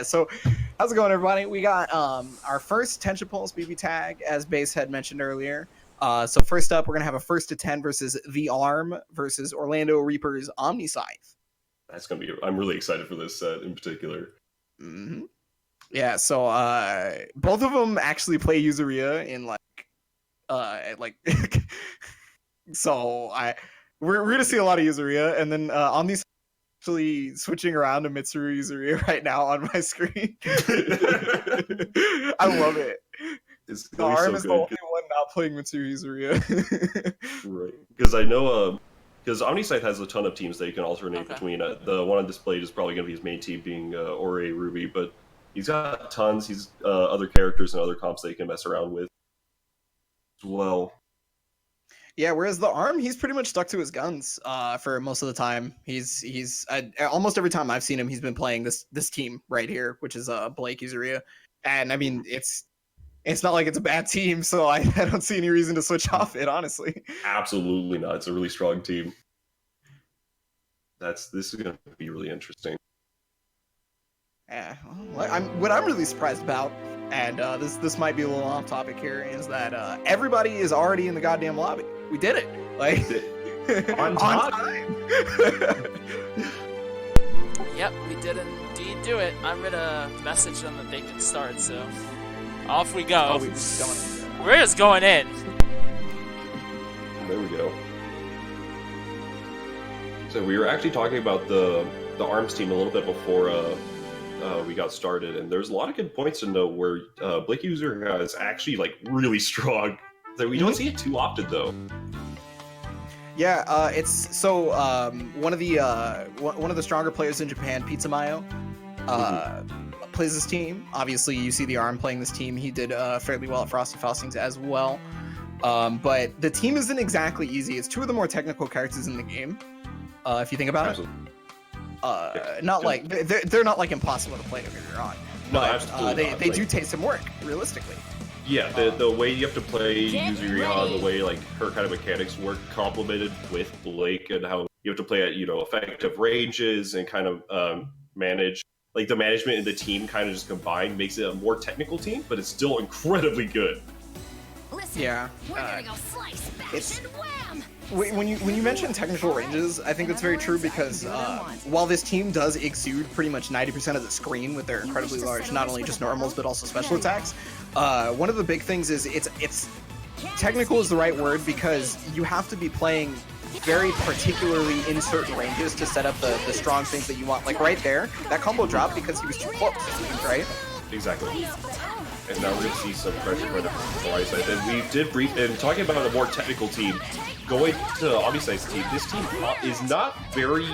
So how's it going, everybody? We got our first Tension Pulse BBTAG, as Bace had mentioned earlier. So first up, we're gonna have a 1st to 10 versus TheArm versus Orlando Reaper's OmniSScythe. That's gonna be. I'm really excited for this set in particular. Mm-hmm. Yeah. So both of them actually play Useria in so we're gonna see a lot of Useria, and then Omni actually switching around to Mitsuru Useria right now on my screen. I love it. TheArm is the only one not playing Mitsuru Useria. Right, because I know because OmniSScythe has a ton of teams that you can alternate between. The one on display is probably going to be his main team, being Ore Ruby, but he's got tons. He's other characters and other comps that you can mess around with as well. Yeah, whereas TheArm, he's pretty much stuck to his guns for most of the time. He's almost every time I've seen him, he's been playing this team right here, which is Blake Useria, and I mean it's not like it's a bad team, so I don't see any reason to switch off it, honestly. Absolutely not. It's a really strong team. This is going to be really interesting. Yeah, what I'm really surprised about, and this might be a little off topic here, is that everybody is already in the goddamn lobby. We did it, like on time. Yep, we did indeed do it. I'm gonna message them that they can start. So off we go. Oh, we're just going in. There we go. So we were actually talking about the ARMS team a little bit before we got started, and there's a lot of good points to note where Blake User is actually like really strong. That we don't see it too often though. Yeah, it's so one of the stronger players in Japan, Pizza Mayo, plays this team. Obviously, you see TheArm playing this team. He did fairly well at Frosty Faustings as well. But the team isn't exactly easy. It's two of the more technical characters in the game, if you think about it. Not like they're not like impossible to play. Don't get me wrong. But they do take some work, realistically. Yeah, the way you have to play Useria, the way like her kind of mechanics work, complemented with Blake, and how you have to play at effective ranges and kind of manage like the management and the team kind of just combined makes it a more technical team, but it's still incredibly good. Yeah, when you mention technical ranges, I think that's very true because while this team does exude pretty much 90% of the screen with their incredibly large, not only just normals but also special attacks, one of the big things is it's technical is the right word because you have to be playing very particularly in certain ranges to set up the strong things that you want. Like right there, that combo dropped because he was too close, right? Exactly. And now we're going to see some pressure right up from the side. And we did brief, and talking about a more technical team, going to OmniSScythe's team, this team is not very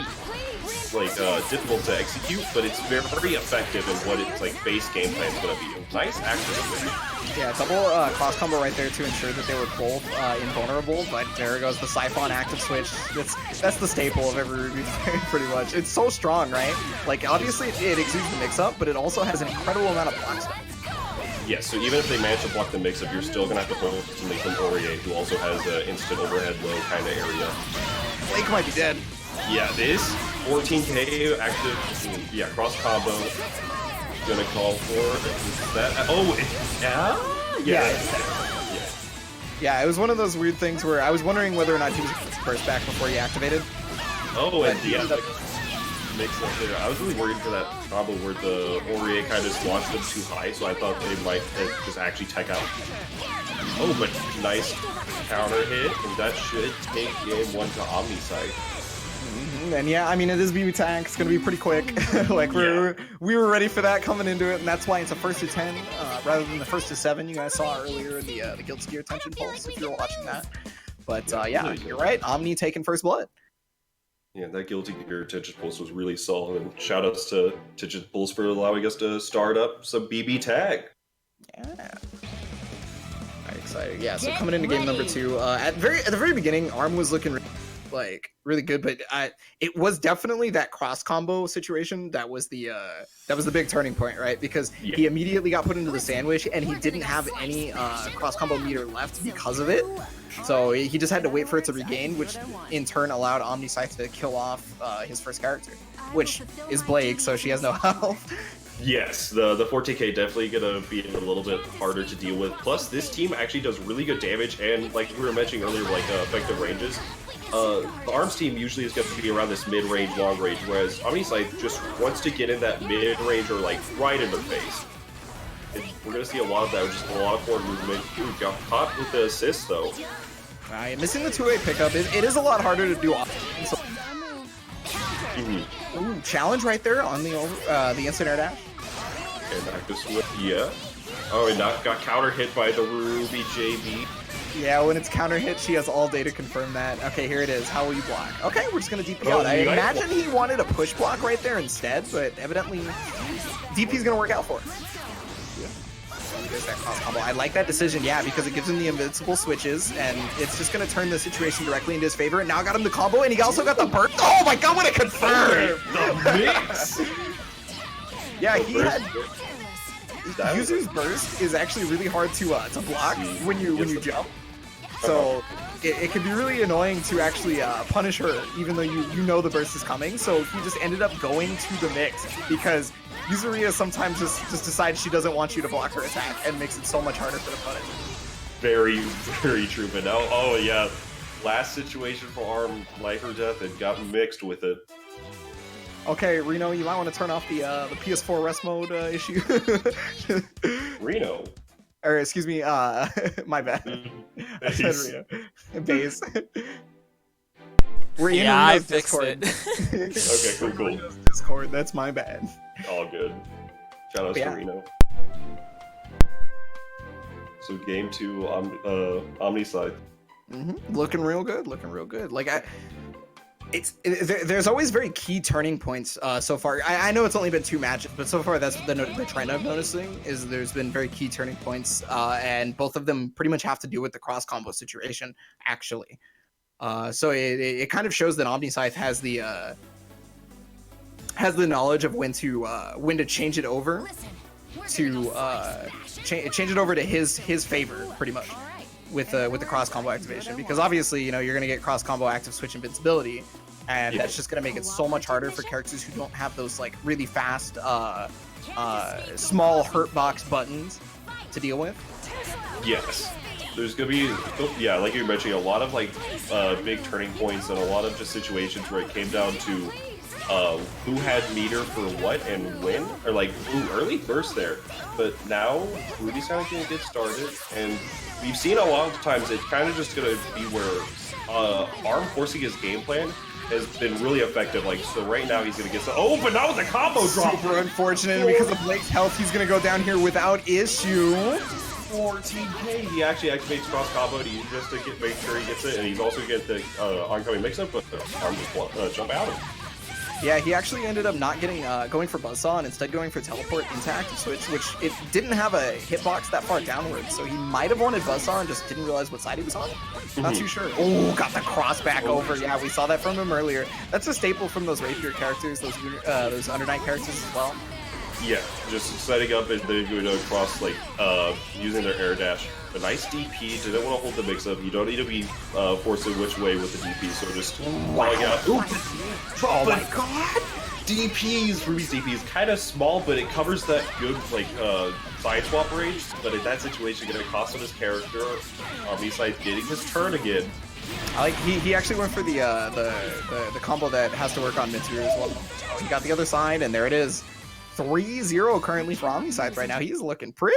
difficult to execute, but it's very effective in what its base game plan is going to be. Nice action. Yeah, double cross combo right there to ensure that they were both invulnerable, but there goes the Siphon active switch. That's the staple of every Ruby player, pretty much. It's so strong, right? Like, obviously it exudes the mix-up, but it also has an incredible amount of block stuff. Yes, so even if they manage to block the mix-up, you're still going to have to focus on Nathan Aurier, who also has an instant overhead low kind of area. Blake might be dead. Yeah, this 14k active, yeah, cross combo. Gonna call for that. Yeah, it was one of those weird things where I was wondering whether or not he was going to burst back before he activated. Oh, and yeah, mix up there. I was really worried for that combo where the Aurier kind of just launched them too high, so I thought they might just actually tech out. Oh, but nice counter hit, and that should take game 1 to OmniSScythe. And yeah, I mean, it is BBTAG. It's gonna be pretty quick. We were ready for that coming into it, and that's why it's a 1st to 10 rather than the 1st to 7 you guys saw earlier in the Guild Gear Tension Pulse if you were watching that. But yeah, you're right. Omni taking first blood. Yeah, that Guilty Gear Tension Pulse was really solid, and shout outs to Tension Pulse for allowing us to start up some BBTAG. Yeah. Very excited. Yeah, so coming into game number 2, at the very beginning, ARM was looking really good, but it was definitely that cross combo situation that was the big turning point, right? Because he immediately got put into the sandwich and he didn't have any cross combo meter left because of it, so he just had to wait for it to regain, which in turn allowed OmniSScythe to kill off his first character, which is Blake, so she has no health. Yes, the 14K definitely gonna be a little bit harder to deal with. Plus, this team actually does really good damage, and like we were mentioning earlier, like effective ranges. The ARMS team usually is going to be around this mid-range, long range, whereas OmniSScythe just wants to get in that mid-range or like right in the face. And we're going to see a lot of that, just a lot of forward movement. Ooh, got caught with the assist though. Missing the two-way pickup, it is a lot harder to do. So, ooh, challenge right there on the instant air dash. And active switch, yeah. Oh, and got counter hit by the Ruby JB. Yeah, when it's counter hit, she has all day to confirm that. Okay, here it is. How will you block? Okay, we're just gonna DP out. I imagine he wanted a push block right there instead, but evidently DP's gonna work out for him. Yeah. There's that cross combo. I like that decision, yeah, because it gives him the invincible switches, and it's just gonna turn the situation directly into his favor. And now got him the combo, and he also got the burst. Oh my god, what a confirm! The mix! Yeah, he had. Yuzu's burst is actually really hard to block when you jump. So it can be really annoying to actually punish her, even though you know the burst is coming. So he just ended up going to the mix because Yuzuriya sometimes just decides she doesn't want you to block her attack and makes it so much harder for the punish. Very, very true. But now, oh yeah, last situation for ARM, life or death, and got mixed with it. Okay, Reno, you might want to turn off the PS4 rest mode issue. Reno? Or excuse me, my bad. I said Reno. Baze. We're in I Reno's fixed Discord. it. Okay, cool. Reno's Discord, that's my bad. All good. Shout out to Reno. So game 2, OmniSScythe. Looking real good, Like there's always very key turning points so far. I know it's only been 2 matches, but so far that's the trend I'm noticing is there's been very key turning points, and both of them pretty much have to do with the cross combo situation, actually. So it kind of shows that OmniSScythe has the knowledge of when to change it over to change it over to his favor, pretty much, with the cross combo activation, because obviously you're gonna get cross combo active switch invincibility, and that's just gonna make it so much harder for characters who don't have those like really fast small hurt box buttons to deal with. Yes, there's gonna be, yeah, like you were mentioning, a lot of like big turning points and a lot of just situations where it came down to who had meter for what and when, or like, ooh, early burst there. But now Ruby's kind of gonna get started, and we've seen a lot of times it's kind of just gonna be where ARM forcing his game plan has been really effective. Like, so right now he's gonna get oh, but not with the combo drop. Super unfortunate because of Blake's health. He's gonna go down here without issue. 14K. He actually activates cross combo just to make sure he gets it, and he's also gonna get the oncoming mix-up, but ARM just jump out of it. Yeah, he actually ended up not getting going for Buzzsaw and instead going for Teleport into active switch, which it didn't have a hitbox that far downward, so he might have wanted Buzzsaw and just didn't realize what side he was on. Not too sure. Oh, got the cross back over. Yeah, we saw that from him earlier. That's a staple from those Rapier characters, those Under Night characters as well. Yeah, just setting up and then going across, like, using their air dash. A nice DP, didn't want to hold the mix-up. You don't need to be forcing which way with the DP, so just calling out. Oh my god! Ruby's DP is kind of small, but it covers that good, like, side swap range. But in that situation, going to cost him his character. OmniSScythe getting his turn again. I like he actually went for the combo that has to work on Mitsuru as well. So he got the other side, and there it is. 3-0 currently for OmniSScythe right now. He's looking pretty.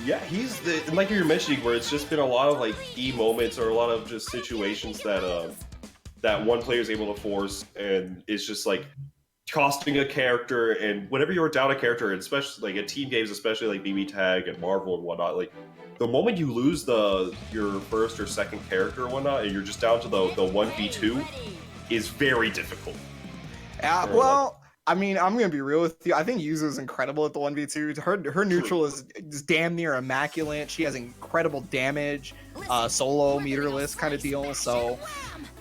Yeah, he's like you were mentioning, where it's just been a lot of like key moments or a lot of just situations that that one player is able to force, and it's just like costing a character. And whenever you're down a character, and especially like in team games, especially like BBTAG and Marvel and whatnot, like the moment you lose your first or second character or whatnot, and you're just down to the 1v2, is very difficult. Yeah, well. I mean, I'm gonna be real with you. I think Yuzu's incredible at the 1v2. Her neutral is damn near immaculate. She has incredible damage, solo meterless kind of deal. So,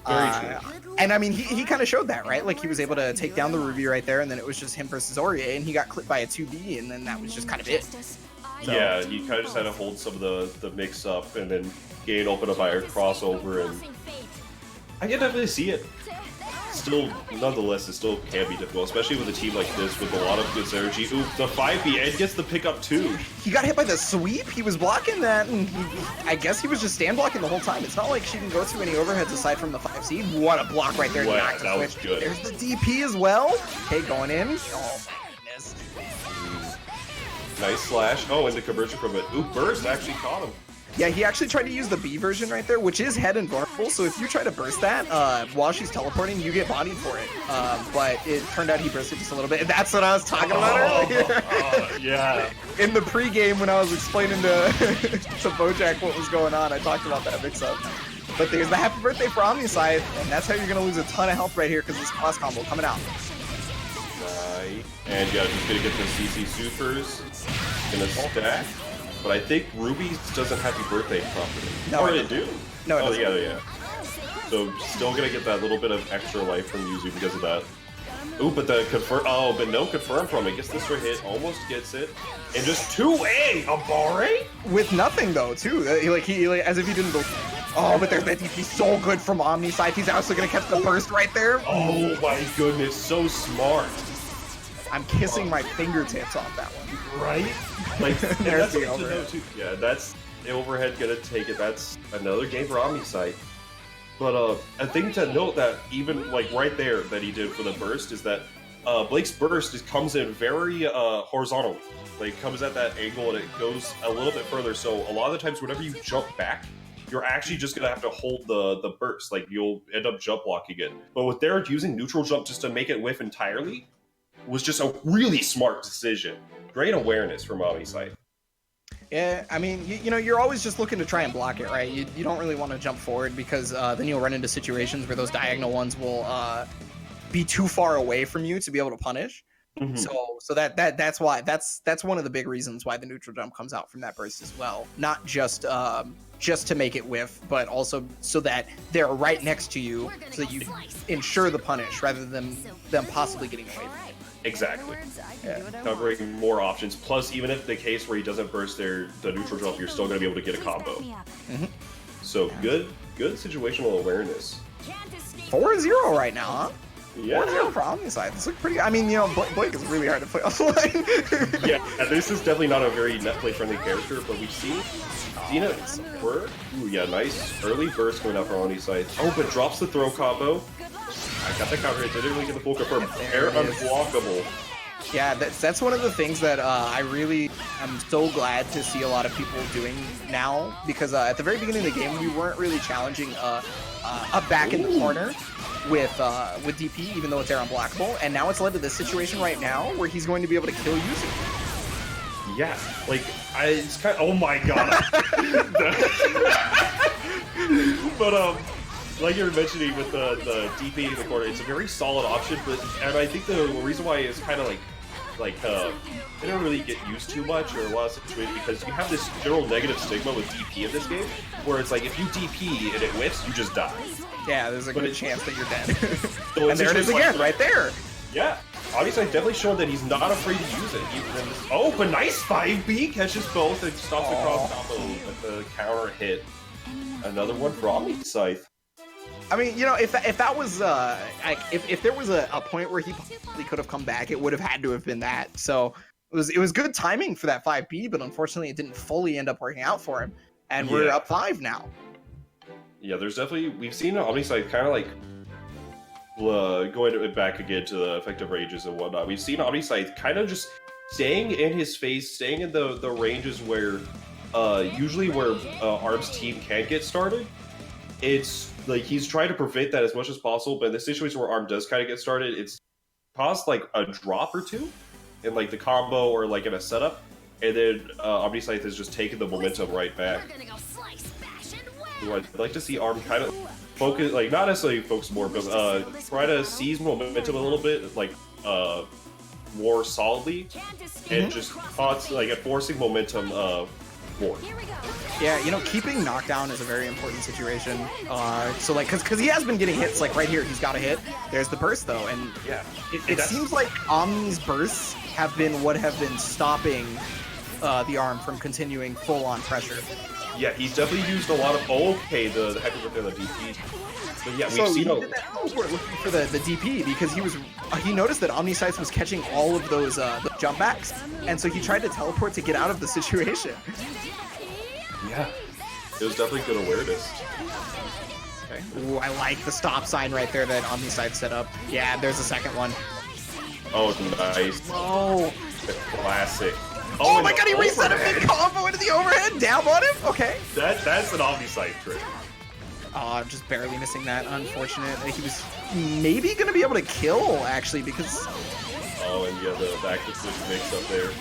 and I mean, he kind of showed that, right? Like he was able to take down the Ruby right there, and then it was just him versus Aurier, and he got clipped by a 2B, and then that was just kind of it. So, yeah, he kind of just had to hold some of the mix up, and then gain open up by a crossover, and I can definitely see it. still, nonetheless, it still can be difficult, especially with a team like this with a lot of good synergy. Ooh, the 5B, and gets the pickup too. He got hit by the sweep. He was blocking that, and I guess he was just stand blocking the whole time. It's not like she didn't go through any overheads aside from the 5C. What a block right there. Wow, that was good. There's the DP as well. Okay, going in. Oh my goodness. Nice slash. Oh, and the conversion from it. Ooh, burst actually caught him. Yeah, he actually tried to use the B version right there, which is head invulnerable, so if you try to burst that while she's teleporting, you get bodied for it. But it turned out he bursted just a little bit, and that's what I was talking about earlier. Yeah. In the pregame when I was explaining to, to Bojack what was going on, I talked about that mix-up. But there's the happy birthday for OmniSScythe, and that's how you're going to lose a ton of health right here, because this cross combo coming out. Right. And yeah, he's going to get the CC supers. Gonna stack. But I think Ruby doesn't happy birthday properly. No, or they do. No, it doesn't. Yeah. So still gonna get that little bit of extra life from Yuzu because of that. Ooh, but the confirm. Oh, but no confirm from it. Gets this for hit, almost gets it, and just 2A a Barre with nothing though, too. He as if he didn't go. Oh, but there's that DP so good from OmniSScythe. He's actually gonna catch the burst right there. Oh my goodness, so smart. I'm kissing my fingertips off that one. Right? Like, there's that's the overhead. too. Yeah, that's the overhead gonna take it. That's another game for OmniSScythe. But a thing to note that even like right there that he did for the burst is that Blake's burst comes in very horizontal. Like comes at that angle and it goes a little bit further. So a lot of the times whenever you jump back, you're actually just gonna have to hold the burst. Like you'll end up jump blocking it. But with there using neutral jump just to make it whiff entirely was just a really smart decision. Great awareness from OmniSScythe. Yeah, I mean, you know, you're always just looking to try and block it, right? You don't really want to jump forward because then you'll run into situations where those diagonal ones will be too far away from you to be able to punish. Mm-hmm. So that's why that's one of the big reasons why the neutral jump comes out from that burst as well. Not just to make it whiff, but also so that they're right next to you, so that you ensure the punish rather than them possibly getting away from it. Exactly. Yeah. Covering more options. Plus, even if the case where he doesn't burst the neutral jump, you're still going to be able to get a combo. Mm-hmm. So good situational awareness. 4-0 right now, huh? Yeah. 4-0 for OmniSScythe. This looks pretty. I mean, you know, Blake is really hard to play offline. Yeah, this is definitely not a very net play friendly character, but we've seen it work. Ooh, yeah, nice early burst going out for OmniSScythe. Oh, but drops the throw combo. I got the counter hit. Didn't really get the full confirm. Air unblockable. Yeah, that's one of the things that I really am so glad to see a lot of people doing now, because at the very beginning of the game we weren't really challenging a back in the corner with DP, even though it's air unblockable, and now it's led to this situation right now where he's going to be able to kill Yuzu. Yeah, like it's kind of, oh my god. But like you were mentioning with the DP in the corner, it's a very solid option, and I think the reason why it's kind of like they don't really get used too much or a lot of situations because you have this general negative stigma with DP in this game, where it's like if you DP and it whiffs, you just die. Yeah, there's a good chance that you're dead. So and there it is again, right there. Yeah, obviously definitely showing that he's not afraid to use it. Oh, but nice 5B catches both and stops the cross combo with the counter hit. Another one for OmniSScythe. I mean, you know, if that was if there was a point where he possibly could have come back, it would have had to have been that. So it was good timing for that 5B, but unfortunately it didn't fully end up working out for him, and we're up 5 now. Yeah, there's definitely we've seen OmniSScythe kind of like going back again to the effective ranges and whatnot. We've seen OmniSScythe kind of just staying in his face, staying in the ranges where usually where ARM's team can't get started. It's like he's trying to prevent that as much as possible, but in the situation where ARM does kind of get started, it's caused like a drop or two in like the combo or like in a setup, and then OmniSScythe has just taken the momentum right back. So I'd like to see ARM kind of focus, like not necessarily focus more, but try to seize momentum a little bit, like more solidly, and just like forcing momentum more. Yeah, you know, keeping knockdown is a very important situation. So like, cause he has been getting hits, like right here, he's got a hit. There's the burst though, and yeah, it seems like Omni's bursts have been what have been stopping the ARM from continuing full-on pressure. Yeah, he's definitely used a lot of. Okay, the heck with the DP. But yeah, we've So seen he did that teleport looking for the DP because he noticed that OmniSScythe was catching all of those the jump backs, and so he tried to teleport to get out of the situation. Yeah, it was definitely good awareness. Okay. Ooh, I like the stop sign right there that OmniSScythe set up. Yeah, there's a second one. Oh, nice. Oh. Classic. Oh my god, he reset a big combo into the overhead, dab on him? Okay. That's an OmniSScythe trick. Oh, I'm just barely missing that. Unfortunate. He was maybe going to be able to kill, actually, because... Oh, and yeah, the active switch mix up there.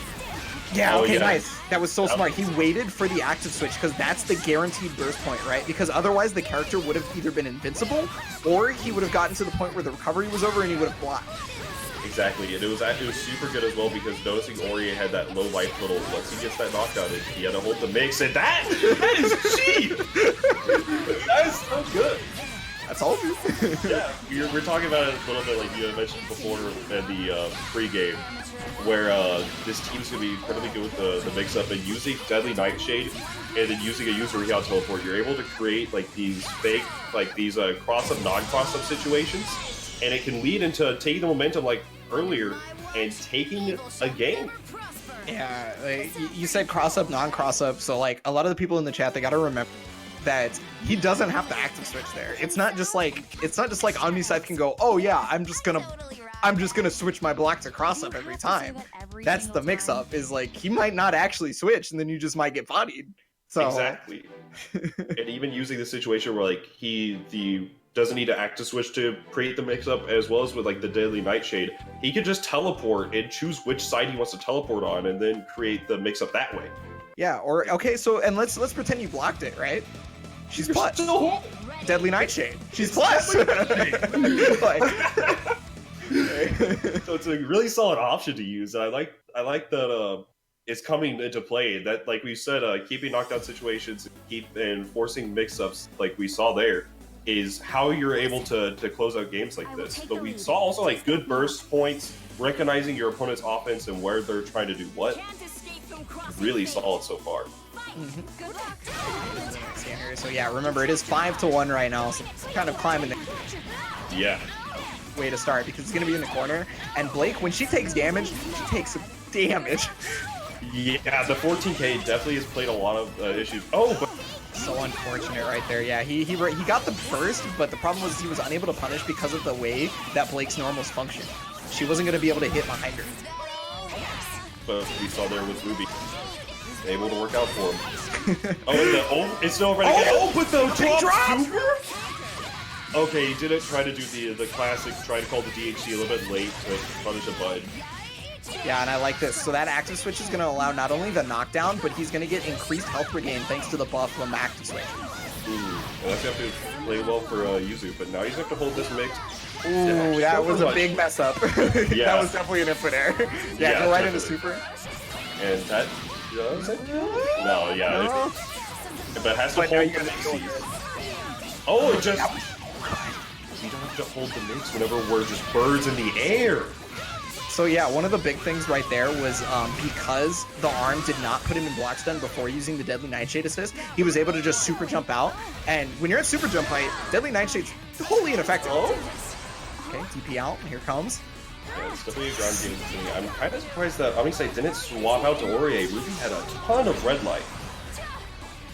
Yeah, oh, okay, yeah. Nice. That was so smart. He waited for the active switch, because that's the guaranteed burst point, right? Because otherwise the character would have either been invincible, or he would have gotten to the point where the recovery was over and he would have blocked. Exactly, and it was super good as well because noticing Ori had that low life little once he gets that knockdown, he had to hold the mix, and that is cheap. That is so good. That's all good. Yeah, we're talking about it a little bit like you had mentioned before in the pre-game, where this team's gonna be incredibly good with the mix-up and using Deadly Nightshade, and then using a user Real teleport. You're able to create like these fake, like these cross-up, non-cross-up situations. And it can lead into taking the momentum like earlier and taking a game. Yeah, like, you said cross-up, non-cross-up, so like a lot of the people in the chat, they gotta remember that he doesn't have to active switch there. It's not just like OmniSScythe can go, oh yeah, I'm just gonna switch my block to cross-up every time. That's the mix-up, is like he might not actually switch and then you just might get bodied. So Exactly. And even using the situation where like he doesn't need to active switch to create the mix-up, as well as with like the Deadly Nightshade, he could just teleport and choose which side he wants to teleport on and then create the mix-up that way. Yeah, or okay, so and let's pretend you blocked it, right? She's You're plus. still Deadly Nightshade. She's plus. Like, so it's a really solid option to use, and I like that it's coming into play. That, like we said, keeping knockdown situations and forcing mix-ups like we saw there is how you're able to close out games like this. But we saw also like good burst points, recognizing your opponent's offense and where they're trying to do what. Really solid so far. So yeah, remember it is 5-1 right now, so kind of climbing the way to start because it's gonna be in the corner. And Blake, when she takes damage, she takes some damage. Yeah, the 14K definitely has played a lot of issues. Oh, but so unfortunate right there. Yeah, he got the burst, but the problem was he was unable to punish because of the way that Blake's normals function. She wasn't going to be able to hit behind her. But we saw there was Ruby able to work out for him. It's still already. But the drop super? Okay, he didn't try to do the classic, try to call the DHC a little bit late to punish a bud. Yeah, and I like this. So that active switch is going to allow not only the knockdown, but he's going to get increased health regain thanks to the buff from the active switch. Ooh, well, that's going to have to play well for Yuzu, but now he's going to have to hold this mix. Ooh, that was a big mess up. Yeah. That was definitely an input error. Yeah, go right into super. And that, you know what I'm saying? No, yeah. No. But it has to hold the mix. Oh, it just... You don't have to hold the mix whenever we're just birds in the air. So yeah, one of the big things right there was because the arm did not put him in block stun before using the Deadly Nightshade assist, he was able to just super jump out. And when you're at super jump height, Deadly Nightshade's wholly ineffective. Oh. Okay, DP out, here comes. Yeah, it's definitely a ground game thing. I'm kind of surprised that OmniSScythe didn't swap out to Aurier. Ruby had a ton of red light.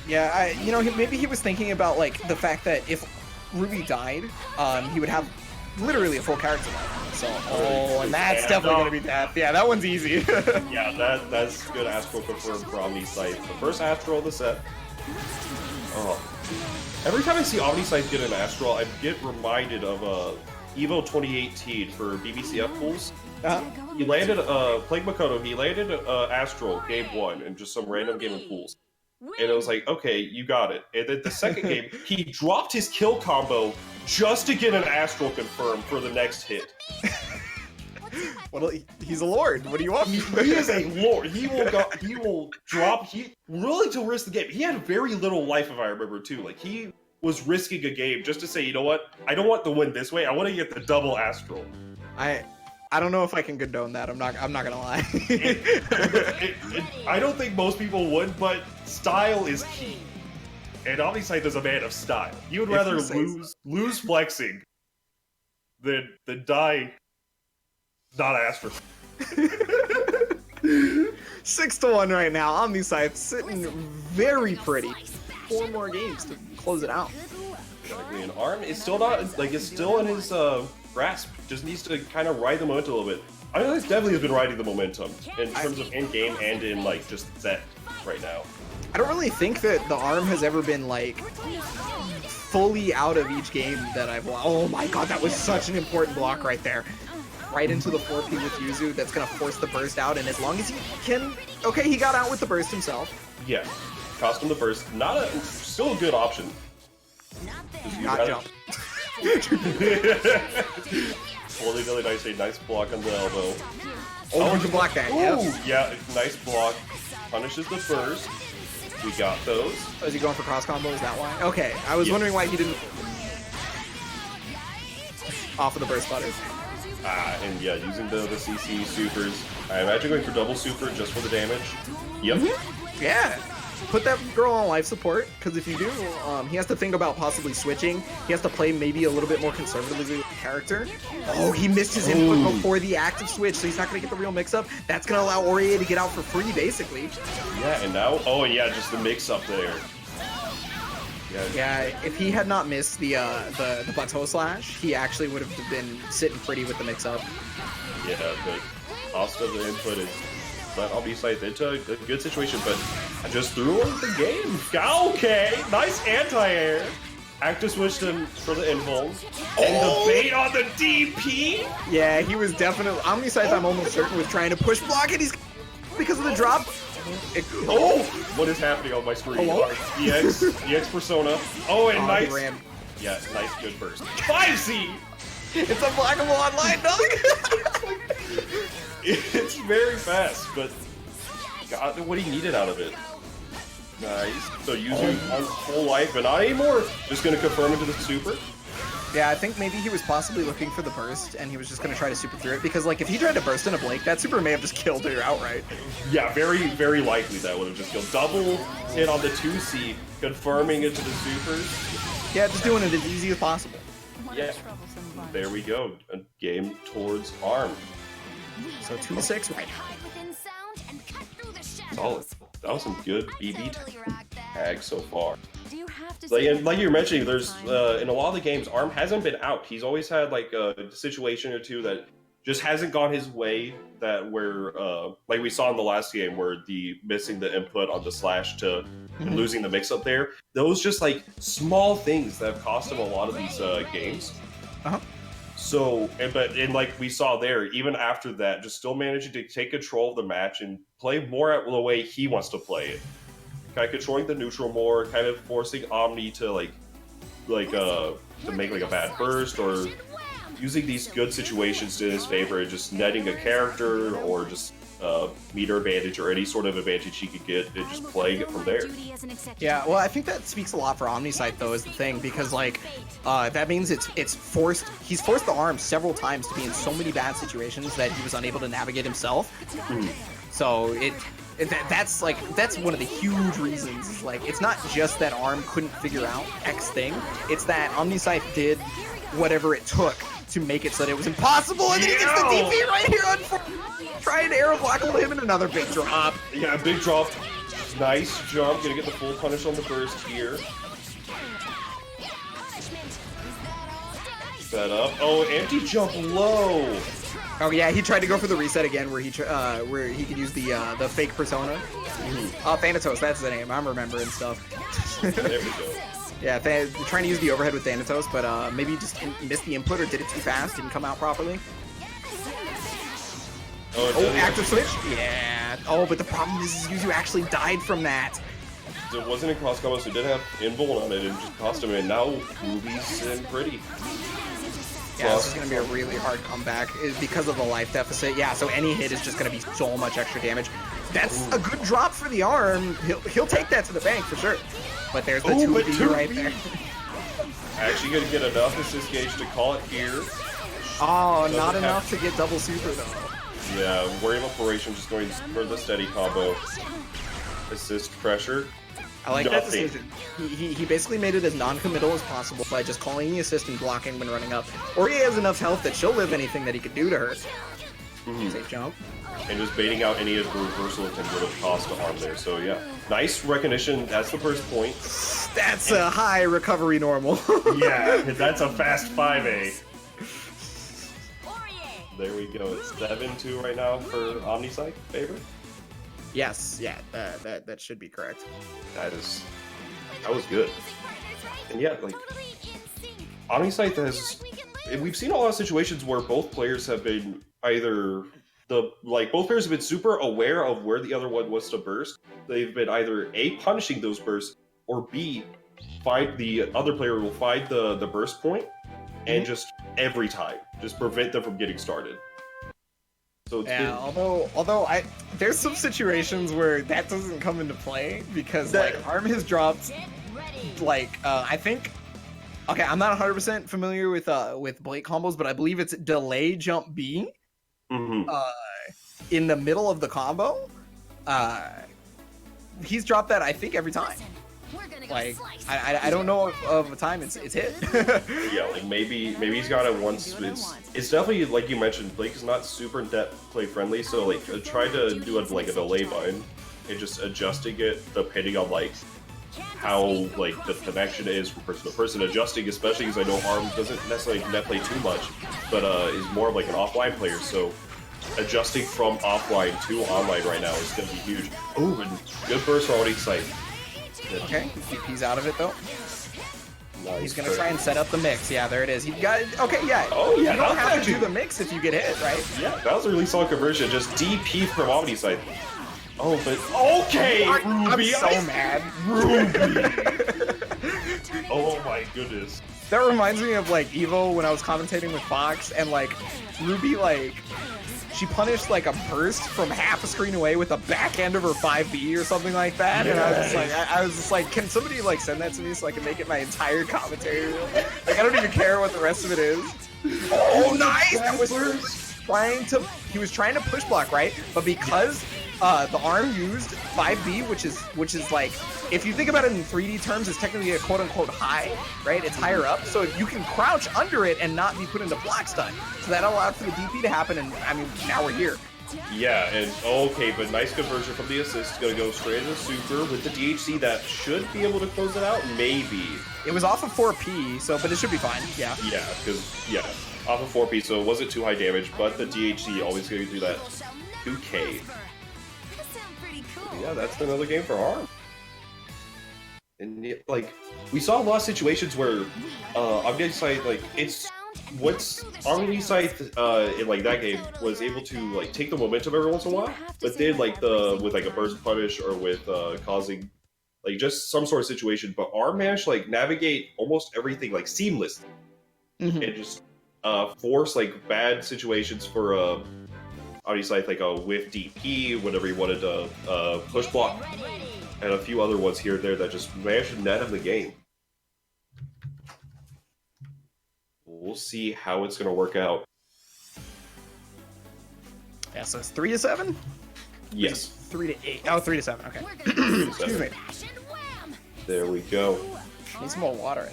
Yeah, maybe he was thinking about like the fact that if Ruby died, he would have literally a full character life. So, and that's definitely going to be death. Yeah, that one's easy. Yeah, that's good Astral confirmed for OmniSScythe. The first Astral of the set. Oh. Every time I see OmniSScythe get an Astral, I get reminded of Evo 2018 for BBCF pools. He landed, playing Makoto, he landed Astral game 1 in just some random game of pools. And it was like, okay, you got it. And then the second game, he dropped his kill combo just to get an Astral confirmed for the next hit. Well, he's a lord. What do you want? He is a lord. He will drop. He willing to risk the game. He had very little life, if I remember too. Like he was risking a game just to say, you know what? I don't want the win this way. I want to get the double Astral. I don't know if I can condone that. I'm not gonna lie. I don't think most people would, but style is key. And OmniSScythe is a man of style. He would rather lose flexing than die not ask for. 6-1 right now. OmniSScythe sitting very pretty. 4 more games to close it out. And Arm is still not like it's still in his grasp. Just needs to kind of ride the momentum a little bit. I mean, this definitely has been riding the momentum in terms of in game and in like just set right now. I don't really think that TheArm has ever been like fully out of each game that I've won. Oh my god, that was such an important block right there. Right into the 4P with Yuzu. That's gonna force the burst out, and as long as he can, okay, he got out with the burst himself. Yeah, cost him the burst. Still a good option. Not jump. Really nice, a nice block on the elbow. Oh, you can block that. Yep. Yeah, nice block. Punishes the burst. We got those. Oh, is he going for cross combo? Is that why? Okay, I was wondering why he didn't. Off of the burst butter. And yeah, using the CC supers. I imagine going for double super just for the damage. Yep. Yeah. Put that girl on life support, because if you do, he has to think about possibly switching. He has to play maybe a little bit more conservatively with the character. Oh, he missed his input before the active switch, so he's not going to get the real mix-up. That's going to allow Aurier to get out for free, basically. Yeah, and now, and yeah, just the mix-up there. Yeah, if he had not missed the Bateau slash, he actually would have been sitting pretty with the mix-up. Yeah, the cost of the input is... But OmniSScythe into a good situation, but I just threw away the game. Okay, nice anti-air. Active switched him for the invuln. And the bait on the DP? Yeah, he was definitely... OmniSScythe, I'm almost certain, was trying to push block, and he's... Because of the drop... What is happening on my screen? Hello? EX persona. Oh, and nice. Ran. Yeah, nice, good burst. 5C! It's unblockable online, dog! It's very fast, but God, what he needed out of it. Nice. So using on full life, but not anymore. Just gonna confirm into the super. Yeah, I think maybe he was possibly looking for the burst, and he was just gonna try to super through it, because like if he tried to burst in a blink, that super may have just killed her outright. Yeah, very, very likely that would have just killed. Double hit on the 2C, confirming into the supers. Yeah, just doing it as easy as possible. Yeah. There we go. A game towards Arm. So 2-6 right now. Solid. That was some good BBTAG so far. Like you were mentioning, there's in a lot of the games, Arm hasn't been out. He's always had like a situation or two that just hasn't gone his way. That where like we saw in the last game, where the missing the input on the slash to losing the mix up there. Those just like small things that have cost him a lot of these games. So, but like we saw there, even after that, just still managing to take control of the match and play more at the way he wants to play it. Kind of controlling the neutral more, kind of forcing Omni to to make like a bad burst, or using these good situations to his favor, and just netting a character or just meter advantage or any sort of advantage he could get, and just playing it from there. Yeah, well, I think that speaks a lot for OmniSScythe though, is the thing, because like that means he's forced TheArm several times to be in so many bad situations that he was unable to navigate himself. So that's one of the huge reasons. Is like, it's not just that Arm couldn't figure out X thing, it's that OmniSScythe did whatever it took to make it so that it was impossible, and then he gets the DP right here on trying to arrow block him, and another big drop. Yeah, big drop. Nice jump. Gonna get the full punish on the burst here. Set up. Oh, empty jump low. Oh yeah, he tried to go for the reset again, where he could use the fake persona. Thanatos, that's the name. I'm remembering stuff. There we go. Yeah, trying to use the overhead with Thanatos, but maybe he just missed the input or did it too fast, didn't come out properly. Oh, active switch? Yeah. Oh, but the problem is Yuzu actually died from that. It wasn't in cross combo, so it did have invuln on it and just cost him, and now Ruby's in pretty. Yeah, this is going to be a really hard comeback because of the life deficit. Yeah, so any hit is just going to be so much extra damage. That's a good drop for TheArm. He'll take that to the bank for sure. But there's the 2B right there. Actually going to get enough assist gauge to call it here. Oh, not enough to get double super though. Yeah, Warrior of Operation just going for the steady combo. Assist pressure. I like that Nothing. decision. He basically made it as non-committal as possible by just calling the assist and blocking when running up. Or he has enough health that she'll live anything that he could do to her. Safe jump. And just baiting out any of the reversal attempts would have cost the arm there. So yeah, nice recognition. That's the first point. That's a high recovery normal. Yeah, that's a fast 5A. There we go. It's 7-2 right now for OmniSScythe favor. Yes, yeah, that should be correct. That was good. And yeah, like OmniSScythe has. We've seen a lot of situations where both players have been both players have been super aware of where the other one wants to burst. They've been either A, punishing those bursts, or B, the other player will find the burst point and just every time just prevent them from getting started. So it's been... although there's some situations where that doesn't come into play because like Arm has dropped I think. Okay, I'm not 100% familiar with Blake combos, but I believe it's delay jump B. In the middle of the combo. He's dropped that I think every time. Like I don't know of a time it's hit. Yeah, like maybe he's got it once. It's definitely like you mentioned. Blake is not super depth play friendly, so like try to do a delay button and just adjusting it depending on like how like the connection is from person to person. Adjusting, especially because I know Arm doesn't necessarily net play too much, but is more of like an offline player. So adjusting from offline to online right now is going to be huge. Ooh, and good burst for OmniSScythe. Okay, he's out of it though. Nice. He's gonna try and set up the mix. Yeah, there it is. He got it. Okay, yeah. Oh yeah, you don't have to do the mix if you get hit, right? Yeah, that was a really solid conversion. Just DP from OmniSScythe. Oh, but okay, Ruby. I'm so mad. Ruby. Oh my goodness. That reminds me of like Evo when I was commentating with Fox and like Ruby she punished like a burst from half a screen away with the back end of her 5B or something like that, and I was just like, can somebody like send that to me so I can make it my entire commentary reel? Like I don't even care what the rest of it is. Oh, nice! That was he was trying to push block, right? But because the arm used 5B, which is like, if you think about it in 3D terms, it's technically a quote-unquote high, right? It's higher up, so you can crouch under it and not be put into block stun. So that allowed for the DP to happen, and I mean, now we're here. Yeah, and okay, but nice conversion from the assist. Gonna go straight into super with the DHC that should be able to close it out, maybe. It was off of 4P, but it should be fine, yeah. Yeah, because, off of 4P, so it wasn't too high damage, but the DHC always gonna do that 2K. Yeah, that's another game for Arm. And like, we saw a lot of situations where OmniSScythe, like, OmniSScythe in like that game was able to like take the momentum every once in a while, but then like with like a burst punish or with causing like just some sort of situation. But Arm managed to like navigate almost everything like seamless and just force like bad situations for OmniSScythe, like a whiff DP whenever he wanted to push block, and a few other ones here and there that just managed to net him the game. We'll see how it's going to work out. Yeah, so it's 3-7? Yes. 3-8. Oh, 3-7. Okay. Excuse me. There we go. Need some more water.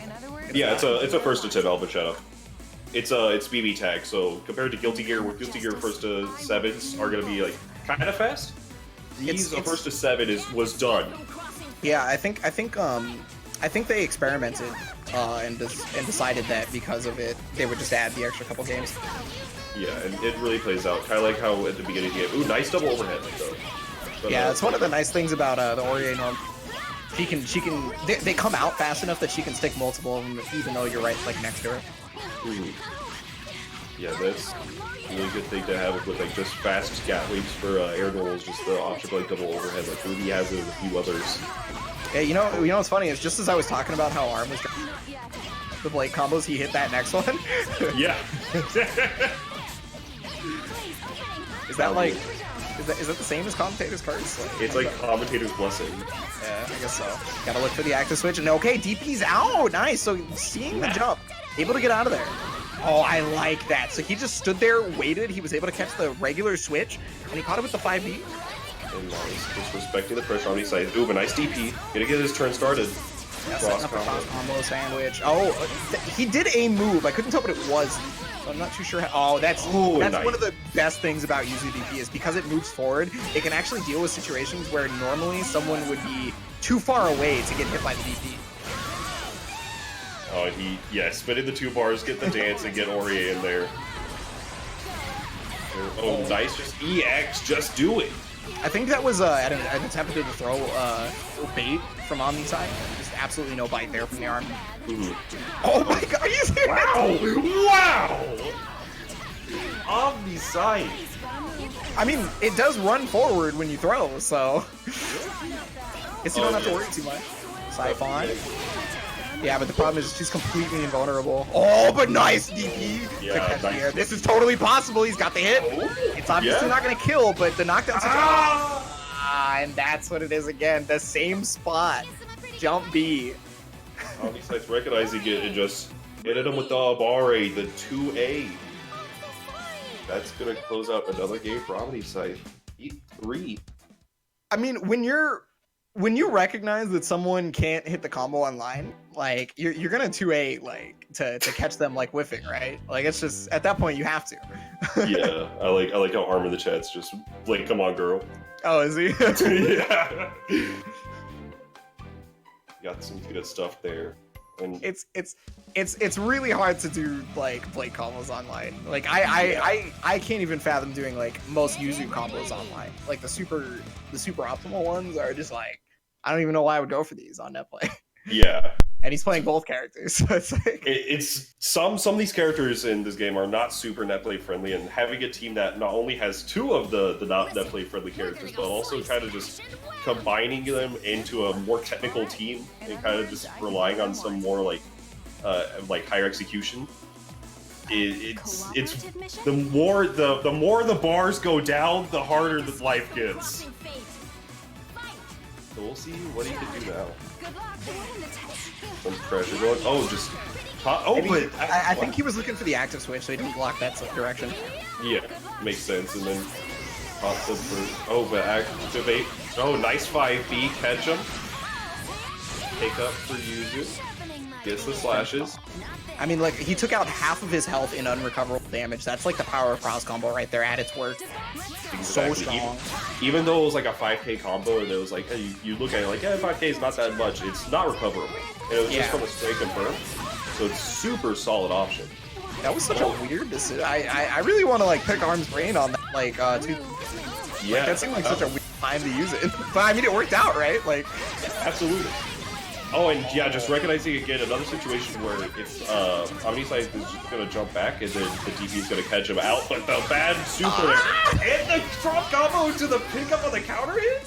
Yeah, it's a first to 10 Albachetta. It's BBTAG, so compared to Guilty Gear, where Guilty Gear first to 7s are going to be like kind of fast, these first to 7 was done. Yeah, I think they experimented and decided that because of it, they would just add the extra couple games. Yeah, and it really plays out. Kind of like how at the beginning of the game, ooh, nice double overhead though. But, yeah, it's one of the nice things about the Aurier norm. They come out fast enough that she can stick multiple of them, even though you're right like next to her. Yeah, that's a really good thing to have with like just fast scat leaps for air normals, just the option for like double overhead. Like Ruby has it with a few others. Yeah, you know what's funny is just as I was talking about how Arm was the Blake combos, he hit that next one. Yeah. Is that like is that the same as commentator's cards? It's like commentator's blessing. Yeah, I guess so. Gotta look for the active switch, and okay, DP's out. Nice. So seeing the jump, able to get out of there. Oh, I like that. So he just stood there, waited. He was able to catch the regular switch, and he caught it with the 5B. And nice. Just respecting the pressure on these sides. Ooh, but nice DP. Gonna get his turn started. Yeah, setting up a cross combo sandwich. Oh, he did a move. I couldn't tell what it was. So I'm not too sure how. Oh, that's nice. One of the best things about Yuzu DP is because it moves forward, it can actually deal with situations where normally someone would be too far away to get hit by the DP. Oh, spin in the 2 bars, get the dance, and get Ori in there. Oh, nice. Just EX, just do it. I think that was an attempt to throw bait from OmniSScythe. Just absolutely no bite there from the arm. Oh my god, are you serious? Wow! OmniSScythe. I mean, it does run forward when you throw, so guess you don't have to worry too much. Siphon. Yeah, but the problem is she's completely invulnerable. Oh, but nice DP to catch the air. This is totally possible. He's got the hit. It's obviously not going to kill, but the knockdown's and that's what it is again. The same spot. Jump B. OmniSScythe recognizing it and just hitting him with the Bare, the 2A. That's going to close out another game for OmniSScythe. 8-3. I mean, when you recognize that someone can't hit the combo online, like you're gonna 2A like to catch them like whiffing, right? Like it's just at that point you have to. Yeah, I like how Arm in the chat's just like, come on, girl. Oh, is he? Yeah. Got some good stuff there. And it's really hard to do like plate combos online. Like I can't even fathom doing like most Yuzu combos online. Like the super optimal ones are just like I don't even know why I would go for these on netplay. Yeah. And he's playing both characters, so it's like it's some of these characters in this game are not super netplay friendly, and having a team that not only has 2 of the not netplay friendly characters, but also kind of just combining them into a more technical team and kind of just relying on some more like higher execution. It's the more the bars go down, the harder the life gets. So we'll see what he can do now. Some pressure going. Oh, just. But I think he was looking for the active switch, so he didn't block that direction. Yeah, makes sense. And then pops up for. Oh, but activate. Oh, nice 5B, catch him. Take up for Yuzu. Gets the slashes. I mean, like, he took out half of his health in unrecoverable damage. That's like the power of cross combo right there at its work. Exactly. So strong. Even though it was like a 5k combo, and it was like, hey, you look at it like, 5k is not that much. It's not recoverable. And it was just from a straight confirm. So it's super solid option. That was such a weird decision. I really want to like pick Arm's brain on that. Like, yeah, like, that seemed like such a weird time to use it. But I mean, it worked out, right? Like, absolutely. Oh, and yeah, just recognizing again another situation where if OmniSScythe is just gonna jump back and then the DP is gonna catch him out, but the bad super and the drop combo to the pickup on the counter hit.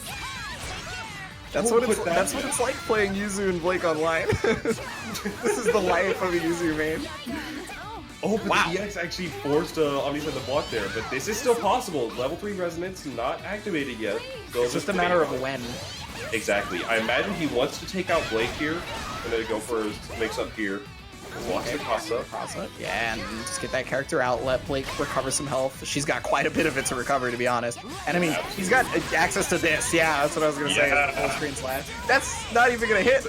That's what it's like playing Yuzu and Blake online. This is the life of a Yuzu main. Oh, but the EX actually forced OmniSScythe to block there, but this is still possible. Level 3 resonance not activated yet. So it's just a matter of when. Exactly. I imagine he wants to take out Blake here, and then go for his mix-up here. Walks the Casa. Yeah, and just get that character out, let Blake recover some health. She's got quite a bit of it to recover, to be honest. And I mean, he's got access to this. Yeah, that's what I was going to say. Full screen slash. That's not even going to hit.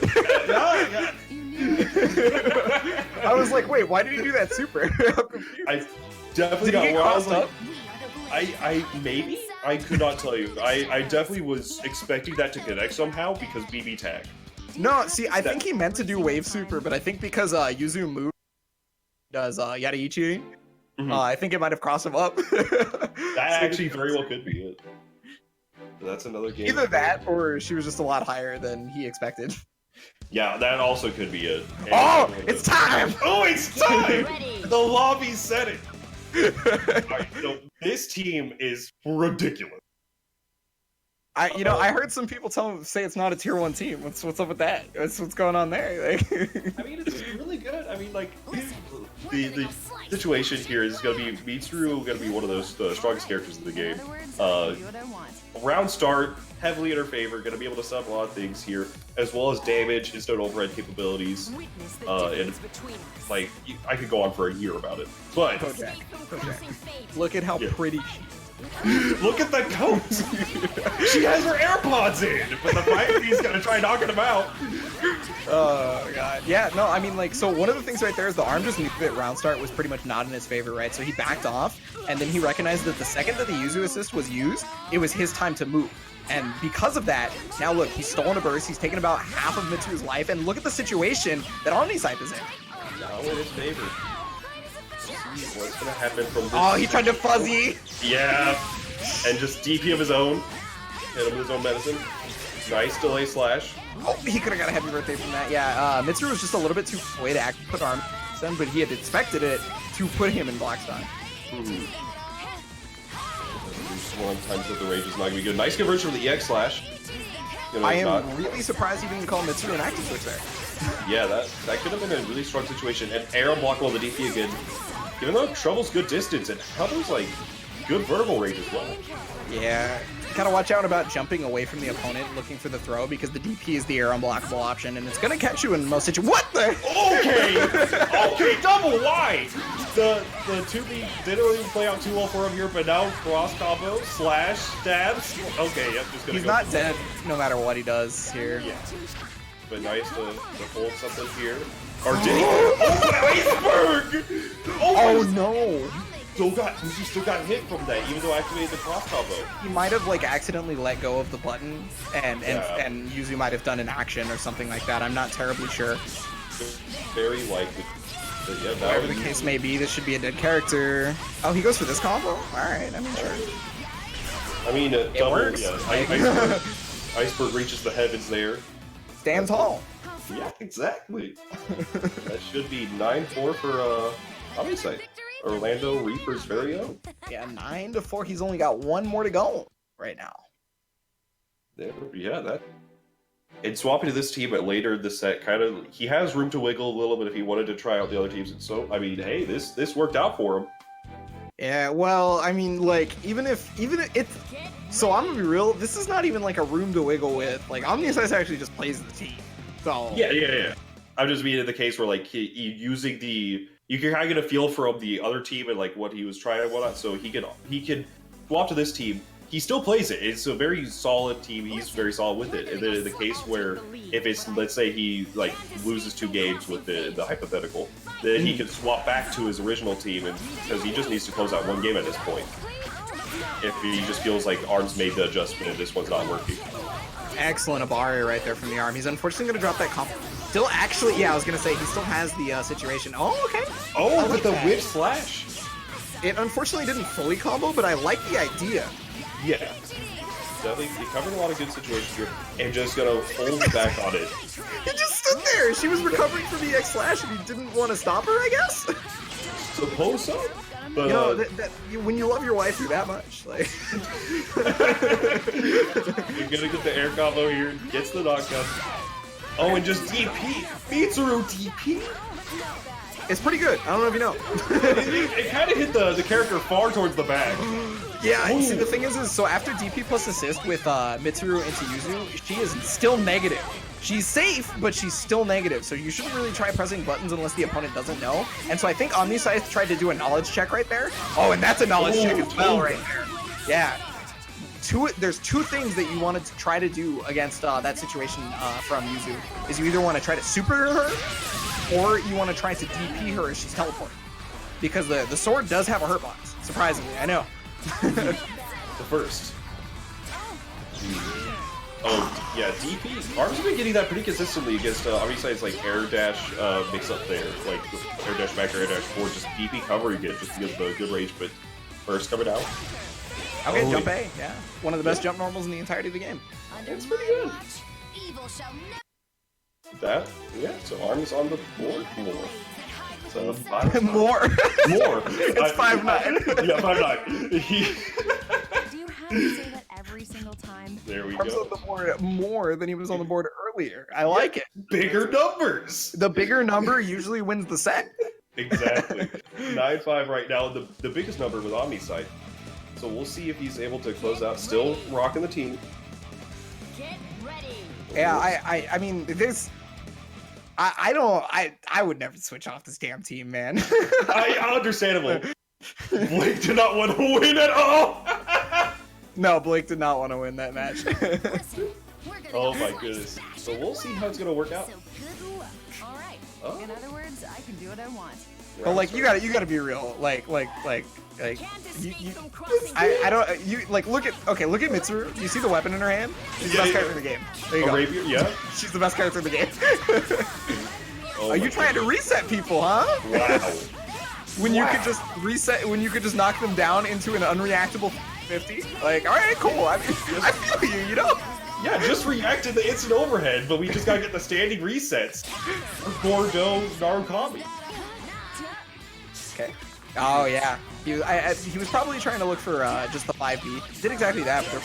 I was like, wait, why did he do that super? I'm confused. I definitely got where I was like, maybe? I could not tell you. I definitely was expecting that to connect somehow because BBTAG. No, see, I think he meant to do wave super, but I think because Yuzu Mu does Yadaichi, I think it might have crossed him up. That actually very well could be it. That's another game. Either that, or she was just a lot higher than he expected. Yeah, that also could be it. And oh, it's time! Oh, it's time! The lobby said it. Alright, so this team is ridiculous. I heard some people say it's not a tier 1 team. What's up with that? What's going on there? Like, I mean, it's really good. I mean, like the situation here is gonna be Mitsuru gonna be one of those the strongest characters in the game. Round start, heavily in her favor, gonna be able to set up a lot of things here, as well as damage, instant overhead capabilities, and like I could go on for a year about it. But Kojak. Look at how pretty she is. Look at the coat. She has her AirPods in, but the Fire Beast's gonna try knocking him out. Oh god. Yeah, no, I mean like, so one of the things right there is the ARM just knew that round start was pretty much not in his favor, right? So he backed off, and then he recognized that the second that the Yuzu assist was used, it was his time to move. And because of that, now look, he's stolen a burst, he's taken about half of Mitsuru's life, and look at the situation that OmniSScythe is in. Now in his favor. See what's gonna happen from this. Oh, he tried to fuzzy! Yeah, and just DP of his own. Hit him with his own medicine. Nice delay slash. Oh, he could have got a happy birthday from that. Yeah, Mitsuru was just a little bit too way to actually put ARM stun, but he had expected it to put him in block stun. One times that the rage is not gonna be good. Nice conversion with the EX slash. You know, I am really surprised he didn't call Mitsuru an active switch there. Yeah, that could have been a really strong situation. And air unblockable the DP again. Even though Trouble's good distance, and Trouble's like good vertical range as well. Yeah, gotta watch out about jumping away from the opponent looking for the throw because the DP is the air unblockable option, and it's gonna catch you in most situations. What the? Okay, okay, double wide. The 2B didn't really play out too well for him here, but now cross combo slash stabs. Okay, yep, just gonna. He's not dead no matter what he does here. Yeah, but nice to hold something here. Or did he? Oh, iceberg! Oh no! He still got hit from that, even though I activated the cross combo. He might have like accidentally let go of the button, and Yuzu might have done an action or something like that. I'm not terribly sure. Very likely. But yeah, whatever the case may be, this should be a dead character. Oh, he goes for this combo? Alright, I mean, sure. I mean, it works. Yeah, iceberg reaches the heavens there. Stands tall. Yeah, exactly. That should be 9-4 for OmniSScythe. Orlando Reaper's very own. Yeah, 9-4. He's only got one more to go right now. Yeah, that. And swapping to this team at later in the set, kind of, he has room to wiggle a little bit if he wanted to try out the other teams. And so, I mean, hey, this worked out for him. Yeah, well, I mean, like, even if it's, so I'm gonna be real, this is not even like a room to wiggle with. Like, OmniSScythe actually just plays the team. So yeah. I'm just being in the case where like he using the, you can kind of get a feel from the other team and like what he was trying and whatnot. So he can swap to this team. He still plays it. It's a very solid team. He's very solid with it. And then in the case where if it's, let's say he like loses 2 games with the hypothetical, then he can swap back to his original team, and because he just needs to close out 1 game at this point. If he just feels like ARM's made the adjustment and this one's not working. Excellent Abari right there from the ARM. He's unfortunately going to drop that comp. Still, actually, yeah, I was going to say, he still has the situation. Oh, okay. Oh, with the whip slash. It unfortunately didn't fully combo, but I like the idea. Yeah. Definitely, he covered a lot of good situations here, and just going to hold back on it. He just stood there. She was recovering from the X slash, and he didn't want to stop her, I guess? Suppose so. But, you know, when you love your wife, you're that much. Like, you're gonna get the air combo here, gets the knockdown. Oh, and just DP. Mitsuru DP. It's pretty good. I don't know if you know. it kind of hit the character far towards the back. Yeah, see, the thing is so after DP plus assist with Mitsuru into Yuzu, she is still negative. She's safe, but she's still negative, so you shouldn't really try pressing buttons unless the opponent doesn't know. And so I think OmniSScythe tried to do a knowledge check right there. Oh, and that's a knowledge check as well right there. Yeah. There's 2 things that you wanted to try to do against that situation from Yuzu. Is you either want to try to super her, or you want to try to DP her as she's teleporting. Because the sword does have a hurt box, surprisingly, I know. The first. Oh, yeah, DP. ARM's been getting that pretty consistently against OmniSScythe's like air dash mix up there. Like air dash back or air dash forward, just DP covering it just because of the good range. But first coming out. Okay, jump A, yeah. One of the best jump normals in the entirety of the game. It's pretty good. That, yeah, so ARM's on the board more. So 5 more. It's 5-9. Yeah, 5-9. Do you have to say that every single time? There we ARM's go. on the board more than he was on the board earlier. I like it. Bigger numbers. The bigger number usually wins the set. Exactly. 9-5 right now. The biggest number with OmniSScythe. So we'll see if he's able to close out. Still rocking the team. Get ready. Yeah, I mean, there's... I would never switch off this damn team, man. Understandable. Blake did not want to win at all. No, Blake did not want to win that match. Oh my goodness. So we'll see how it's gonna work out. So good luck. All right. Oh. In other words, I can do what I want. But like you gotta be real. I don't look at Mitsuru. You see the weapon in her hand? She's the best character in the game. There you go. Rapier, yeah. She's the best character in the game. Oh Are you trying to reset people, huh? Wow. When you could just reset, when you could just knock them down into an unreactable 50? Like, all right, cool. I feel you, you know? Yeah, just react to the instant overhead, but we just gotta get the standing resets. Bordeaux Narukami. Okay. Oh yeah. He was probably trying to look for just the 5B. He did exactly that. But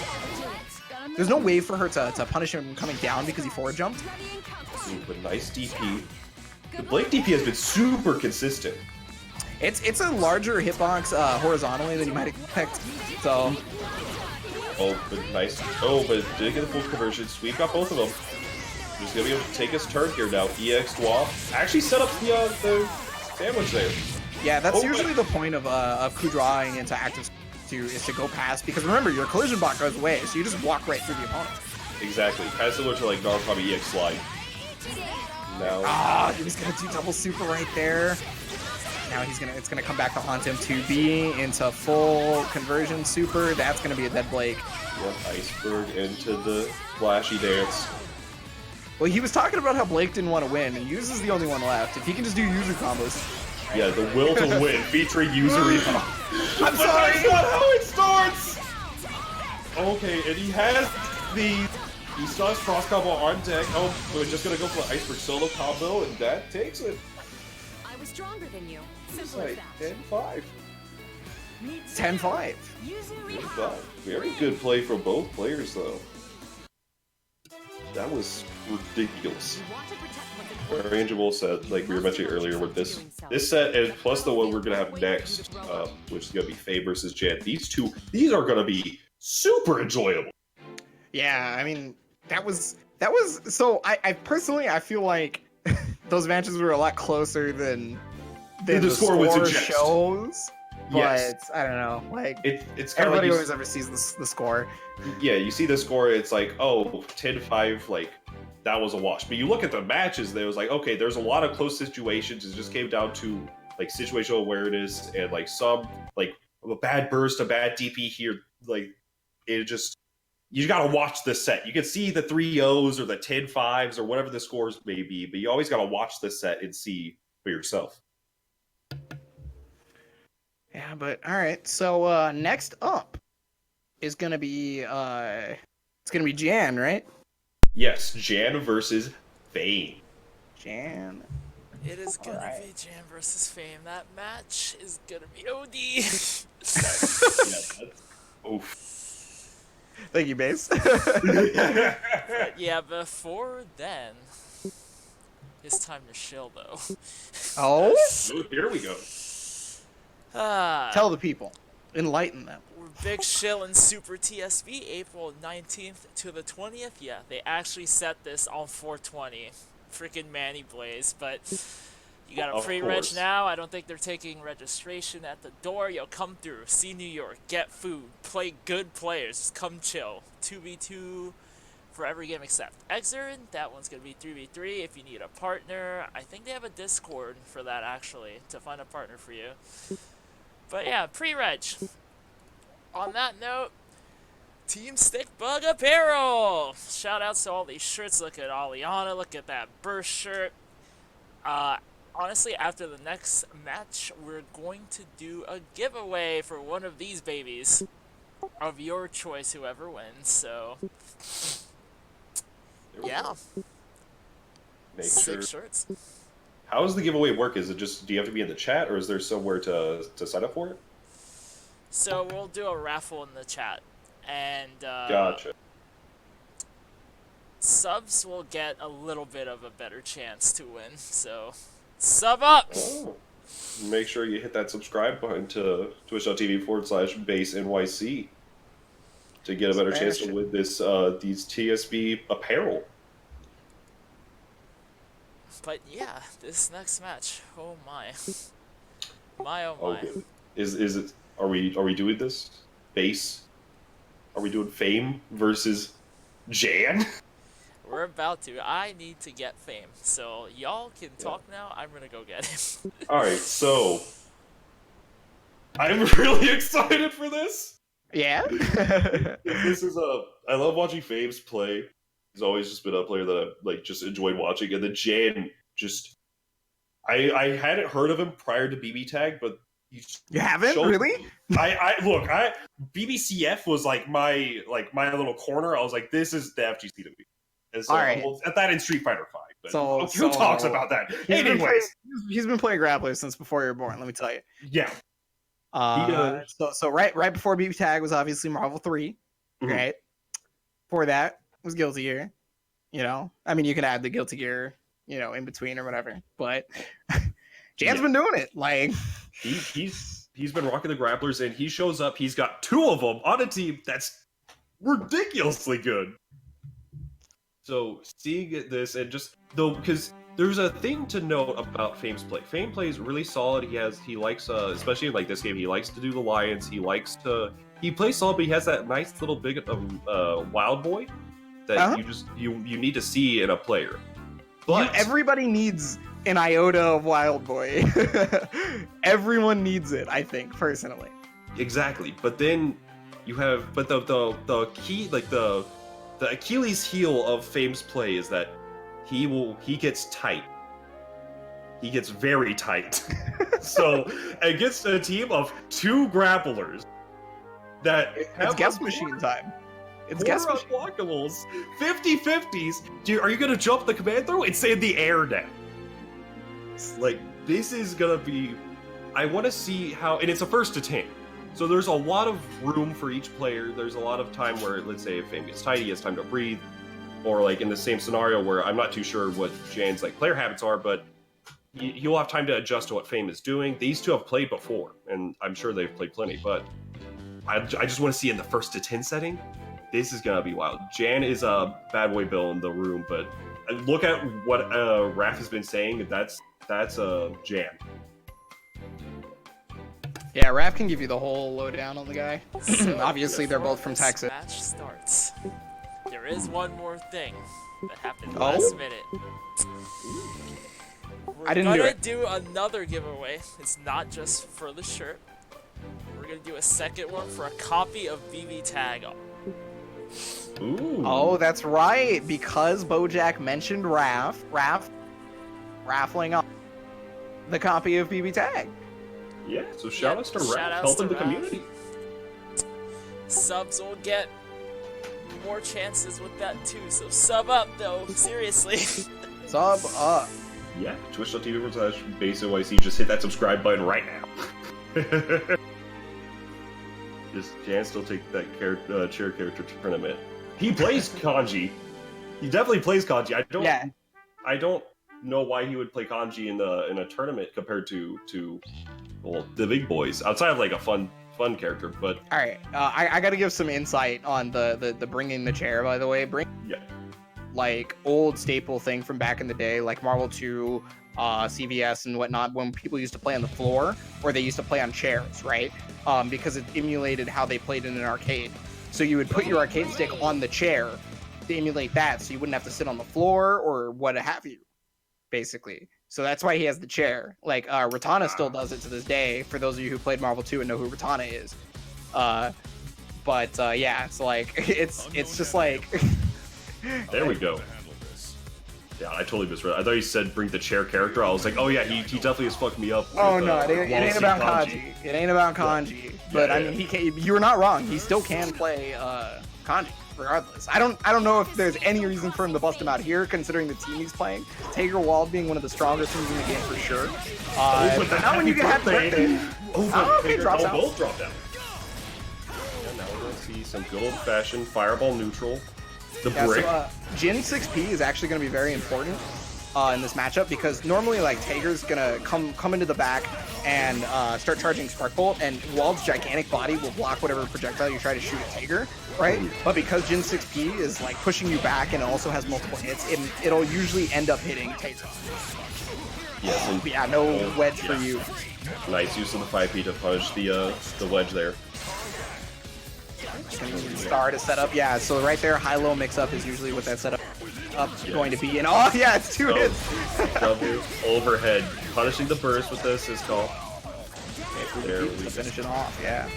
there's no way for her to punish him coming down because he forward jumped. Ooh, but nice DP. The Blake DP has been super consistent. It's a larger hitbox horizontally than you might expect. So. Oh, but nice. Oh, but did get the full conversion. Sweep got both of them. He's gonna be able to take his turn here now. EX Dwap actually set up the sandwich there. Yeah, that's usually the point of coup drawing into active is to go past, because remember your collision block goes away, so you just walk right through the opponent. Exactly, kind of similar to like Narukami EX Slide. Now, he was gonna do double super right there. Now it's gonna come back to haunt him. 2B into full conversion super. That's gonna be a dead Blake. Yep, Iceberg into the flashy dance. Well, he was talking about how Blake didn't want to win, and Yuzu is the only one left. If he can just do Yuzu combos. Yeah, the will to win featuring Yuzuriha. I'm sorry! That's not how it starts! Okay, and he has he saw his cross combo on deck. Oh, we're just gonna go for the Iceberg solo combo, and that takes it. I was stronger than you. It's Simple as like that. 10-5. 10-5. 10-5. Very good play from both players, though. That was ridiculous. Arrangeable set, like we were mentioning earlier, with this set, and plus the one we're gonna have next, which is gonna be Faye versus Jan. These are gonna be super enjoyable. Yeah, I mean that was so. I personally feel like those matches were a lot closer than the score would suggest. Shows. But yes. I don't know, like it's kind of everybody like always ever sees the score. Yeah, you see the score, it's like, oh, 10-5, like that was a wash. But you look at the matches, there was like, okay, there's a lot of close situations. It just came down to like situational awareness and like some like a bad burst, a bad DP here. Like it just, you gotta watch this set. You can see the 3-0s or the 10-5s or whatever the scores may be, but you always gotta watch this set and see for yourself. Yeah, but all right. So next up is gonna be Jan, right? Yes, Jan versus Fame. Jan. It is gonna be Jan versus Fame. That match is gonna be OD. Oof. Thank you, Bace. But yeah, before then, it's time to chill though. Oh? Here we go. Tell the people. Enlighten them. We're big chill in Super TSV, April 19th to the 20th. Yeah, they actually set this on 420. Freaking Manny Blaze, but you got a free reg now. I don't think they're taking registration at the door. Yo, come through, see New York, get food, play good players, just come chill. 2v2 for every game except Exern. That one's gonna be 3v3 if you need a partner. I think they have a Discord for that actually, to find a partner for you. But yeah, pre-reg. On that note, Team Stickbug Apparel! Shout outs to all these shirts. Look at Aliana, look at that burst shirt. Honestly, after the next match, we're going to do a giveaway for one of these babies. Of your choice, whoever wins, so... Yeah. Make Sick sure. shirts. How does the giveaway work? Is it just, do you have to be in the chat, or is there somewhere to sign up for it? So we'll do a raffle in the chat, and Gotcha. subs will get a little bit of a better chance to win. So sub up. Oh. Make sure you hit that subscribe button to twitch.tv/baseNYC to get a better chance to win this these TSB apparel. But yeah, this next match, oh my, oh my. Okay. Is it? Are we doing this? Bace Are we doing Fame versus Jan? We're about to. I need to get Fame. So y'all can talk now. I'm gonna go get him. Alright, so I'm really excited for this. Yeah. This is I love watching Fames play. He's always just been a player that I like just enjoyed watching, and then Jan just I hadn't heard of him prior to BBTAG, but you haven't really? Look, BBCF was like my little corner. I was like, this is the FGC to me. And so, all right. well, at that in Street Fighter 5. But who talks about that? Anyways, he's been playing grapplers since before you were born. Let me tell you. Yeah. So right before BBTAG was obviously Marvel 3, right? Before that was Guilty Gear. You know, I mean, you can add the Guilty Gear, you know, in between or whatever. But Jan's been doing it. Like he's been rocking the grapplers, and he shows up. He's got 2 of them on a team that's ridiculously good. So seeing this and just though, because there's a thing to note about Fame's play. Fame plays really solid. He likes especially in like this game, he likes to do the Lions. He plays solid, but he has that nice little bit of wild boy that you need to see in a player. But everybody needs an iota of wild boy. Everyone needs it, I think, personally. Exactly. But then you have the key, like the Achilles heel of Fame's play is that he gets tight. He gets very tight. So against a team of 2 grapplers that it's guess machine time. It's guess machine. Unblockables, 50-50s. Are you gonna jump the command throw? It's in the air now. Like, this is gonna be. I want to see how, and it's a first to 10. So there's a lot of room for each player. There's a lot of time where, let's say, if Fame gets tight, he has time to breathe. Or like in the same scenario where I'm not too sure what Jan's like player habits are, but he'll have time to adjust to what Fame is doing. These 2 have played before, and I'm sure they've played plenty, but I just want to see in the first to 10 setting, this is gonna be wild. Jan is a bad boy Bill in the room, but look at what Raph has been saying. That's Jan. Yeah, Raph can give you the whole lowdown on the guy. So, obviously, they're both from this Texas. Match starts. There is one more thing that happened last minute. I didn't do it. We're gonna do another giveaway. It's not just for the shirt. We're gonna do a second one for a copy of BBTAG. Ooh. Oh, that's right. Because Bojack mentioned Raph raffling up the copy of BBTAG. Yeah, so shout outs to Raph, helping the community. Subs will get more chances with that too, so sub up though, seriously. Sub up. Yeah, twitch.tv/bace. Just hit that subscribe button right now. Just Jan still take that chair character tournament. He plays Kanji. He definitely plays Kanji. I don't know why he would play Kanji in a tournament compared to well, the big boys. Outside of like a fun character, but all right. I got to give some insight on the bringing the chair. By the way, like old staple thing from back in the day, like Marvel 2, CVS and whatnot, when people used to play on the floor or they used to play on chairs, right? Because it emulated how they played in an arcade. So you would put your arcade stick on the chair to emulate that, so you wouldn't have to sit on the floor or what have you, basically. So that's why he has the chair. Like Ratana still does it to this day. For those of you who played Marvel 2 and know who Ratana is, yeah, it's like it's just like. There we go. Yeah, I totally misread. I thought you said bring the chair character. I was like, oh yeah, he definitely has fucked me up. Oh no, it ain't about Kanji. It ain't about Kanji. Yeah. But I mean, he can. You were not wrong. He still can play Kanji regardless. I don't know if there's any reason for him to bust him out here, considering the team he's playing. Taker Wald being one of the strongest teams in the game for sure. But now when you get happy birthday, okay, drops out. Both dropped out. And now we're gonna see some good old-fashioned fireball neutral. The brick. So, Jin 6P is actually going to be very important in this matchup, because normally like Tager's gonna come into the back and start charging Spark Bolt, and Wald's gigantic body will block whatever projectile you try to shoot at Tager, right? But because Jin 6P is like pushing you back and also has multiple hits, it'll usually end up hitting Tager. Yes, yeah, no wedge for you. Nice use of the 5P to punish the wedge there. Star to set up. Yeah, so right there, high-low mix-up is usually what that setup going to be. And oh yeah, it's 2 hits. W overhead, punishing the burst with the assist call. There we finish it off, yeah.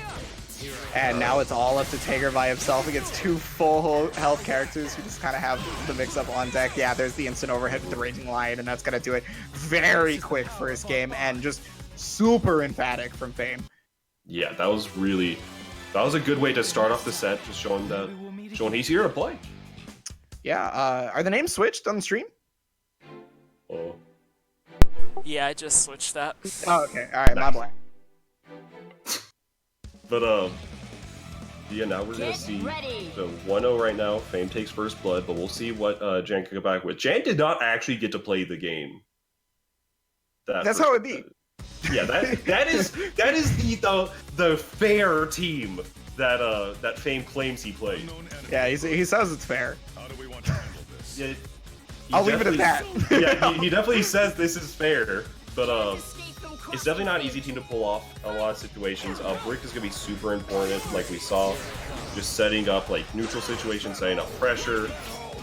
And now it's all up to Tager by himself against 2 full health characters who just kind of have the mix-up on deck. Yeah, there's the instant overhead with the Raging Lion, and that's going to do it. Very quick first game, and just super emphatic from Fame. Yeah, that was a good way to start off the set, just showing he's here to play. Yeah, are the names switched on the stream? Oh. Yeah, I just switched that. Oh, okay, alright, my boy. But, yeah, now we're gonna see the 1-0 right now. Fame takes first blood, but we'll see what Jan can come back with. Jan did not actually get to play the game. That's how it be. Yeah, that is the fair team that Fame claims he played. Yeah, he says it's fair. Yeah, I'll leave it at that. Yeah, he definitely says this is fair, but it's definitely not an easy team to pull off in a lot of situations. Brick is going to be super important, like we saw, just setting up like neutral situations, setting up pressure.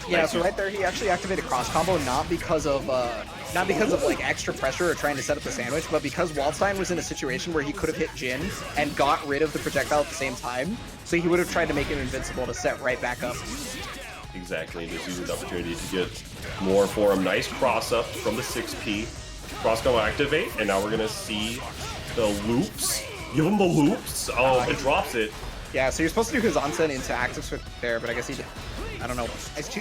Yeah, so right there he actually activated cross combo not because of like extra pressure or trying to set up the sandwich, but because Waldstein was in a situation where he could have hit Jin and got rid of the projectile at the same time, so he would have tried to make him invincible to set right back up. Exactly, just using the opportunity to get more for him. Nice cross up from the 6P. Cross combo activate, and now we're gonna see the loops. Give him the loops. Oh, it drops it. Yeah, so you're supposed to do his onset into active switch there, but I guess he did. I don't know.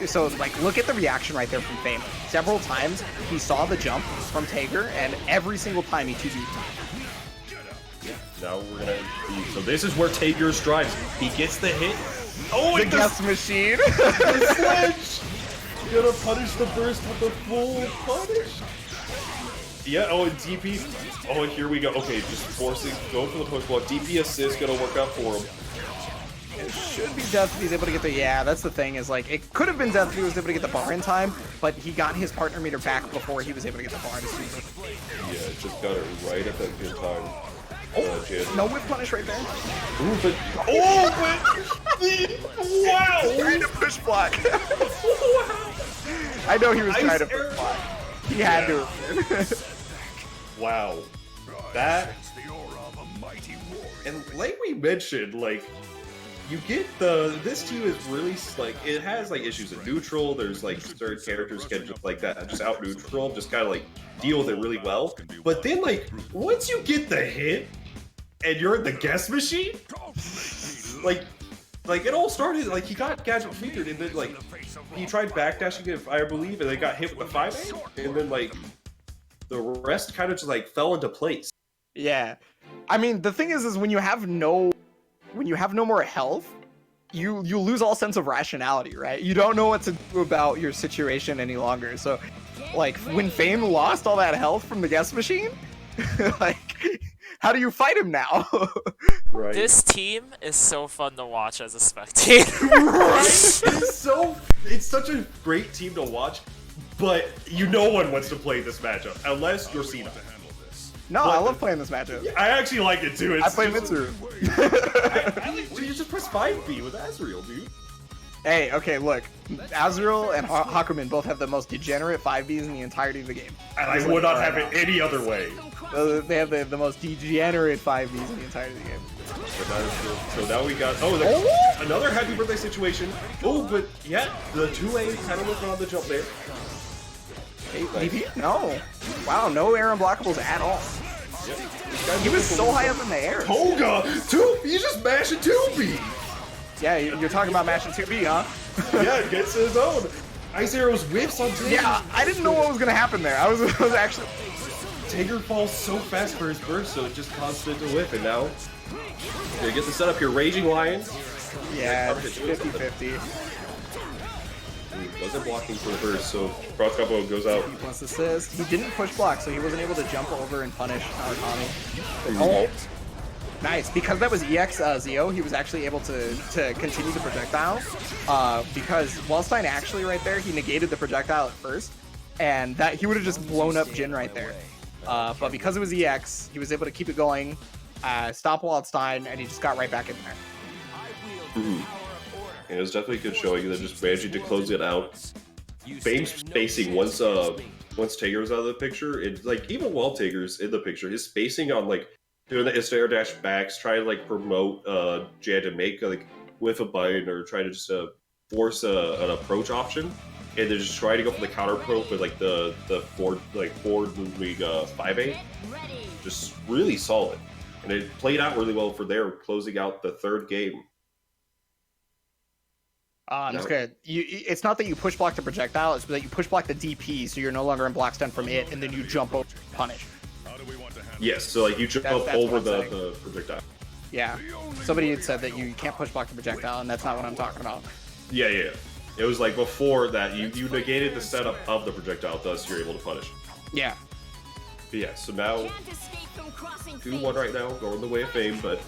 So, like, look at the reaction right there from Fame. Several times, he saw the jump from Tager, and every single time he 2B'd. Now we're gonna see. So this is where Tager strives. He gets the hit. Oh, the guess machine. The sledge. Gonna punish the burst with the full punish. Yeah, oh, and DP. Oh, and here we go. Okay, just forcing, going for the push block. DP assist gonna work out for him. It should be Death if he's able to get the... Yeah, that's the thing, is like, it could have been Death if he was able to get the bar in time, but he got his partner meter back before he was able to get the bar. Yeah, just got it right at that good time. Oh, no whip punish right there. Ooh, but... Oh, but... Wow! Trying to push block. I know he was trying to push block. He had to. Wow. That... And like we mentioned, like, you get this team is really, like, it has, like, issues in neutral. There's, like, certain characters can just, like, that, just out neutral, just kind of, like, deal with it really well. But then, like, once you get the hit, and you're in the guess machine, like, it all started, like, he got gadget featured, and then, like, he tried backdashing it, I believe, and they got hit with the 5A, and then, like, the rest kind of just, like, fell into place. Yeah. I mean, the thing is when you have no more health, you lose all sense of rationality, right? You don't know what to do about your situation any longer. So, like, when Fame lost all that health from the guess machine, like, how do you fight him now? Right. This team is so fun to watch as a spectator. Right? It's such a great team to watch, but no one wants to play this matchup unless you're Cena. No, I love playing this matchup. I actually like it too. I play Mitsuru. I like, you just press 5B with Azrael, dude. Hey, okay, look. Azrael and Hakumen both have the most degenerate 5Bs in the entirety of the game. And I would not have it any other way. They have the most degenerate 5Bs in the entirety of the game. So now we got another happy birthday situation. Oh, but yeah, the 2A kind of looking on the jump there. Hey, DP? No. Wow, no air unblockables at all. Yep. He was so high up in the air. Toga! You just mashing 2B! Yeah, you're talking about mashing 2B, huh? Yeah, gets his own. Ice Arrow's whiffs on Tager. Yeah, I didn't know what was going to happen there. I was actually... Tager falls so fast for his burst, so it just caused it to whiff, and now... Gonna get the setup here. Raging Lion. Yeah, 50-50. Wasn't blocking for the burst, so cross combo goes out. He plus assist. He didn't push block, so he wasn't able to jump over and punish Narakami. Oh, nice. Because that was EX Zio, he was actually able to continue the projectile. Because Waldstein actually right there, he negated the projectile at first, and that he would have just blown up Jin right there. But because it was EX, he was able to keep it going, stop Waldstein, and he just got right back in there. And it was definitely a good showing. They're just managing to close it out. Fame's spacing once Tager was out of the picture, it's like even while Tager's in the picture, his spacing on like doing the air dash backs, trying to like promote Jan to make like with a button or try to just force an approach option, and they're just trying to go for the counter probe with like the forward moving 5-8. Just really solid, and it played out really well for their closing out the third game. It's good. It's not that you push block the projectile, it's that you push block the DP, so you're no longer in block stun from it, and then you jump over punish. Yes, so like you jump over the projectile. Yeah. Somebody had said that you can't push block the projectile, and that's not what I'm talking about. Yeah. It was like before that, you negated the setup of the projectile, thus you're able to punish. Yeah. But yeah, so now 2-1 right now, going the way of Fame, but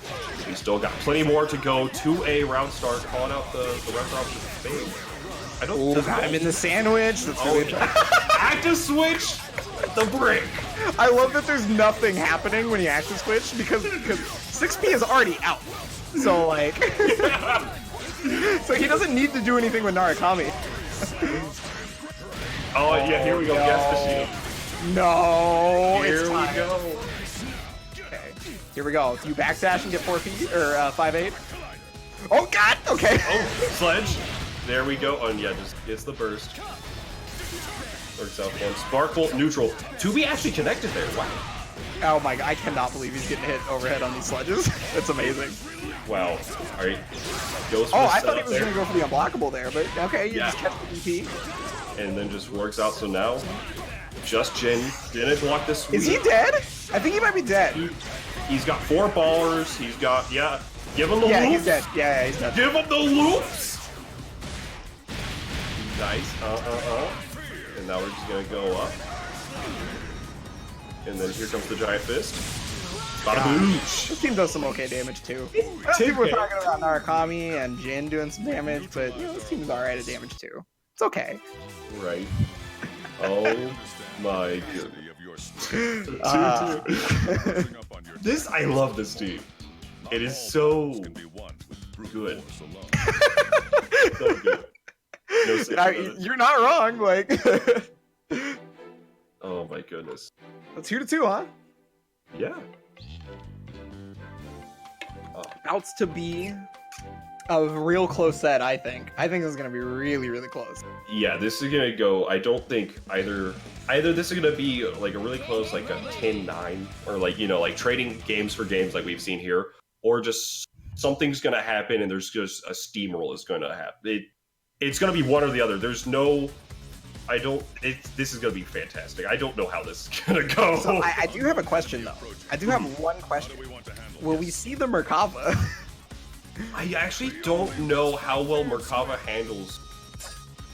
we still got plenty more to go. 2A round start, calling out the rest option of Fame. I don't got him in the sandwich. That's really active switch the brick. I love that there's nothing happening when you active switch because 6P is already out. So like so he doesn't need to do anything with Narukami. Oh yeah, here we go. Guess machine. No, here it's time. We go. Okay, here we go. Do you backdash and get 4 feet or 5-8? Oh God. Okay. Oh, sledge. There we go. Oh yeah, just gets the burst. Works out one. Spark Bolt neutral. 2B actually connected there. Wow. Oh my God, I cannot believe he's getting hit overhead on these sledges. That's amazing. Wow. All right. Ghost I thought he was going to go for the unblockable there, but okay, you just catch the DP. And then just works out. So now, just Jin didn't block this sweep. Is he dead? I think he might be dead. He's got 4 ballers. He's got, give him the loops. Yeah, he's dead. Yeah, he's dead. Give him the loops. Nice. And now we're just going to go up. And then here comes the giant fist. Bada booch. This team does some okay damage too. People were talking about Narukami and Jin doing some damage, but you know, this team is alright at damage too. It's okay. Right. Oh my goodness. I love this team. It is so good. So good. No you're not wrong, like. Oh my goodness. 2-2, huh? Yeah. Outs to be a real close set, I think. I think this is going to be really, really close. Yeah, this is going to go, I don't think either this is going to be like a really close, like a 10-9, or like, you know, like trading games for games like we've seen here, or just something's going to happen and there's just a steamroll is going to happen. It's going to be one or the other. There's no... this is going to be fantastic. I don't know how this is going to go. So I do have a question, though. I do have one question. Will we see the Merkava? I actually don't know how well Merkava handles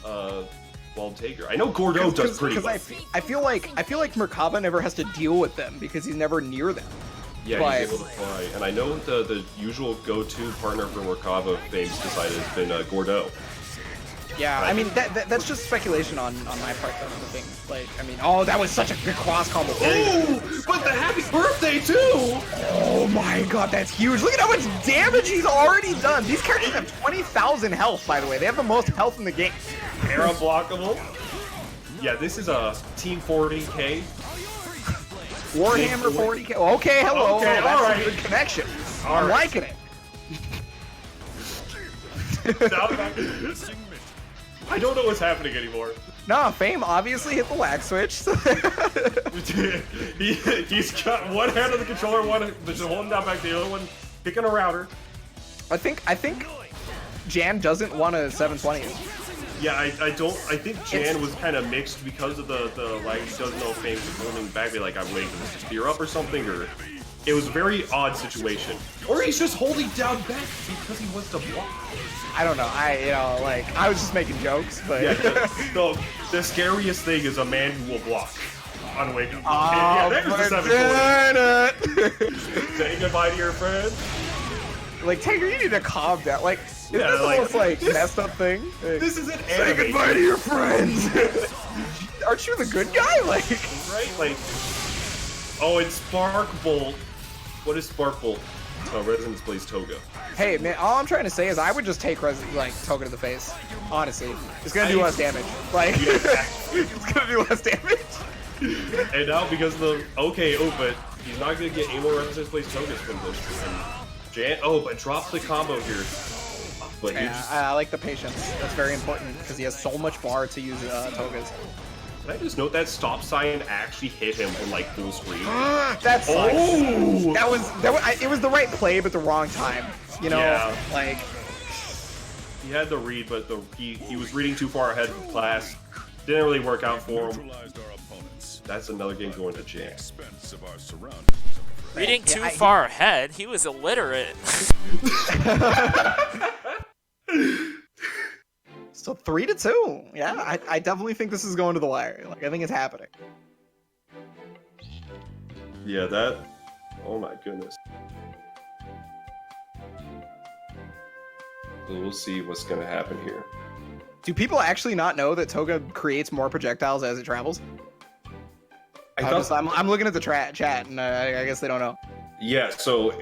Wild Tager. I know Gordo does pretty well. I feel like Merkava never has to deal with them because he's never near them. Yeah, he's able to fly. And I know the usual go-to partner for Merkava, Fame's decided, has been Gordo. Yeah, I mean, that's just speculation on my part, though, the thing. Like, I mean, that was such a good cross combo. Ooh, but the happy birthday, too! Oh my God, that's huge. Look at how much damage he's already done. These characters have 20,000 health, by the way. They have the most health in the game. They're unblockable. Yeah, this is a Team 40k. Warhammer 40k. Okay, hello. Okay, That's right. a good connection. I'm liking it. I don't know what's happening anymore. Nah, Fame obviously hit the lag switch. He's got one hand on the controller, one just holding down back, the other one picking a router. I think Jan doesn't want a 720. Yeah, I think Jan was kind of mixed because of the like, he doesn't know if Fame was holding back, be like, I'm waiting for this to spear up or something, or it was a very odd situation. Or he's just holding down back because he wants to block. I don't know. I was just making jokes, but yeah, the scariest thing is a man who will block on wake up. Oh, there's the 720. Say goodbye to your friend. Like, Tager, you need to calm down. Like, is this the most messed up thing? Like, this is an anime. Say goodbye to your friends. Aren't you the good guy? Like, right? Like, oh, it's Spark Bolt. What is Spark Bolt? Resonance plays Toga. Hey man, all I'm trying to say is I would just take Toga to the face. Honestly, it's gonna do less damage. Like, it's gonna do less damage. And now because of the but he's not gonna get any more Resonance plays Togas from this. But drops the combo here. But yeah, I like the patience. That's very important because he has so much bar to use Togas. Can I just note that stop sign actually hit him in like full screen? That sucks. Oh! That was it was the right play but the wrong time. You know, like he had the read, but he was reading too far ahead of class. Didn't really work out for him. That's another game going to jam. Reading too far ahead? He was illiterate. So 3-2. Yeah, I definitely think this is going to the wire. Like, I think it's happening. Yeah, that. Oh my goodness. So we'll see what's gonna happen here. Do people actually not know that Toga creates more projectiles as it travels? I'm looking at the chat, and I guess they don't know. Yeah. So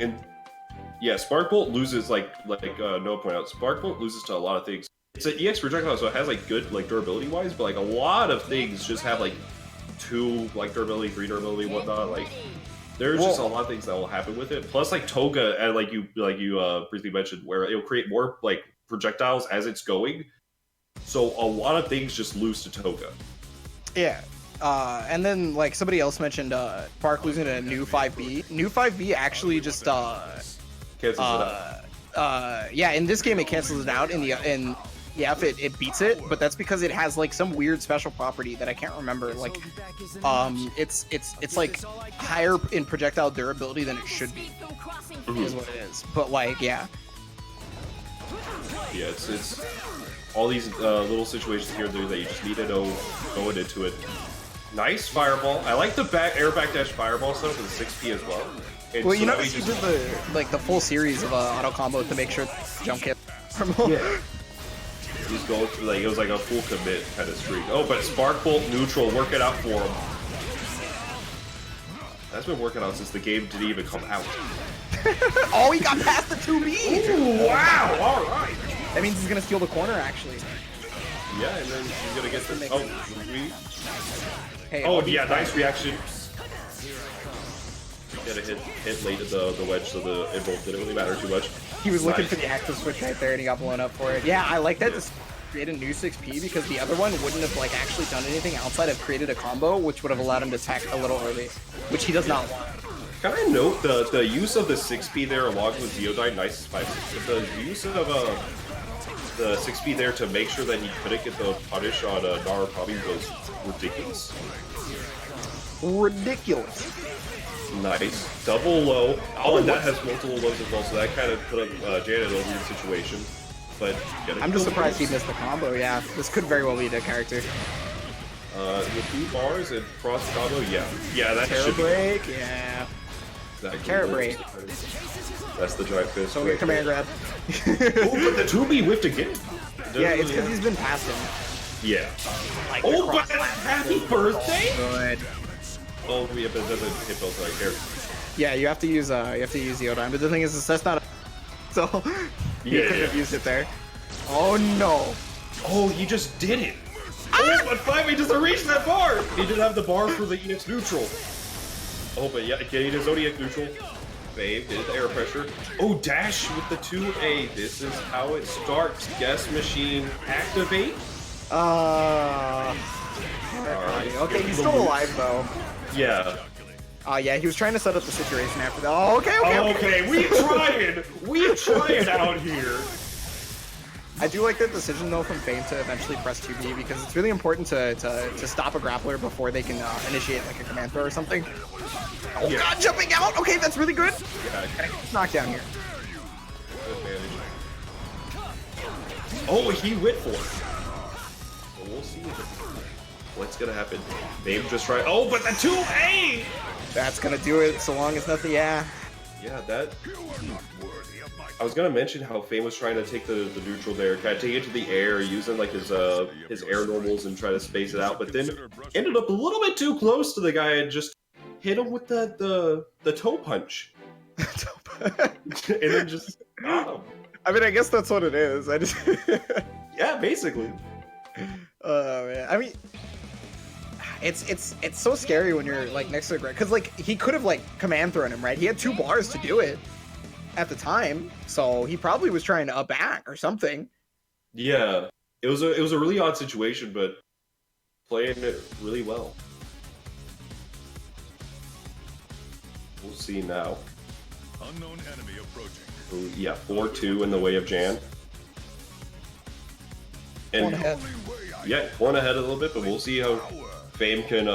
Spark Bolt loses Noah pointed out. Spark Bolt loses to a lot of things. It's an EX projectile, so it has like good durability wise, but like a lot of things just have like 2 durability, 3 durability, whatnot. Like there's just a lot of things that will happen with it. Plus like Toga, and like you briefly mentioned, where it'll create more like projectiles as it's going. So a lot of things just lose to Toga. Yeah. And then like somebody else mentioned Spark losing to New 5B. New 5B actually just cancels it out. Yeah, in this game it cancels it out. It beats it, but that's because it has like some weird special property that I can't remember. Like, it's like higher in projectile durability than it should be, is what it is. But like, yeah, it's all these little situations here and there that you just need to know going into it. Nice fireball. I like the air backdash fireball setup with the 6P as well. And well, so you notice he did the full series of auto combo to make sure jump hit. Yeah. He's going through it was like a full commit kind of streak. Oh, but Spark Bolt neutral, work it out for him. That's been working out since the game didn't even come out. Oh, he got past the 2B! Ooh, wow, alright! That means he's gonna steal the corner, actually. Yeah, and then he's gonna get the... Hey, yeah, nice reaction. Get a hit late at the wedge, so the invoke didn't really matter too much. He was looking for the active switch right there, and he got blown up for it. Yeah, I like that this created a new 6P because the other one wouldn't have actually done anything outside of created a combo, which would have allowed him to attack a little early, which he does not want. Can I note the use of the 6P there along with Zeodyne, nice spikes. The use of the 6P there to make sure that he couldn't get the punish on Nara probably was ridiculous. Ridiculous. Nice. Double low. Oh, and that has multiple lows as well, so that kind of put up Janet in a weird situation. But I'm just surprised he missed the combo, yeah. This could very well be the character. With 2 bars and cross combo, yeah. Yeah, that Terror should break, yeah. Exactly. Terror break. That's the giant fist. So weird command grab. Oh, but the 2B whiffed again. Yeah, it's because he's been past him. Yeah. Like but happy birthday! Good. Oh, yeah, but it doesn't hit both right here. Yeah, you have to use Zeodyne, but the thing is that's not a... So, he could have used it there. Oh no! Oh, he just did it! Oh, but finally doesn't reach that bar! He didn't have the bar for the EX neutral. Oh, but yeah, getting his Zodiac neutral. Fame did the air pressure. Oh, dash with the 2A. This is how it starts. Guess machine activate. Alright. Okay, he's still alive though. Yeah. Yeah, he was trying to set up the situation after that. Oh, okay. We trying out here. I do like that decision though from Fame to eventually press 2B because it's really important to stop a grappler before they can initiate like a command throw or something. Oh god, jumping out! Okay, that's really good. Okay, knockdown here. Oh, he went for it. Well, we'll see what's gonna happen. Fame just tried. Oh, but the 2A! That's gonna do it so long as nothing. Yeah, that. I was gonna mention how Fame was trying to take the neutral there, kind of take it to the air, using like his air normals and try to space it out, but then ended up a little bit too close to the guy and just hit him with the toe punch. and then just got him. I mean, I guess that's what it is. I just Yeah, basically. man. I mean, it's so scary when you're like next to the ground, because like he could have like command thrown him, right? He had 2 bars to do it at the time, so he probably was trying to up back or something. Yeah, it was a really odd situation, but playing it really well. We'll see now. Unknown enemy approaching. Ooh, yeah, 4-2 in the way of Jan. And One ahead. yeah, one ahead a little bit, but we'll see how Fame can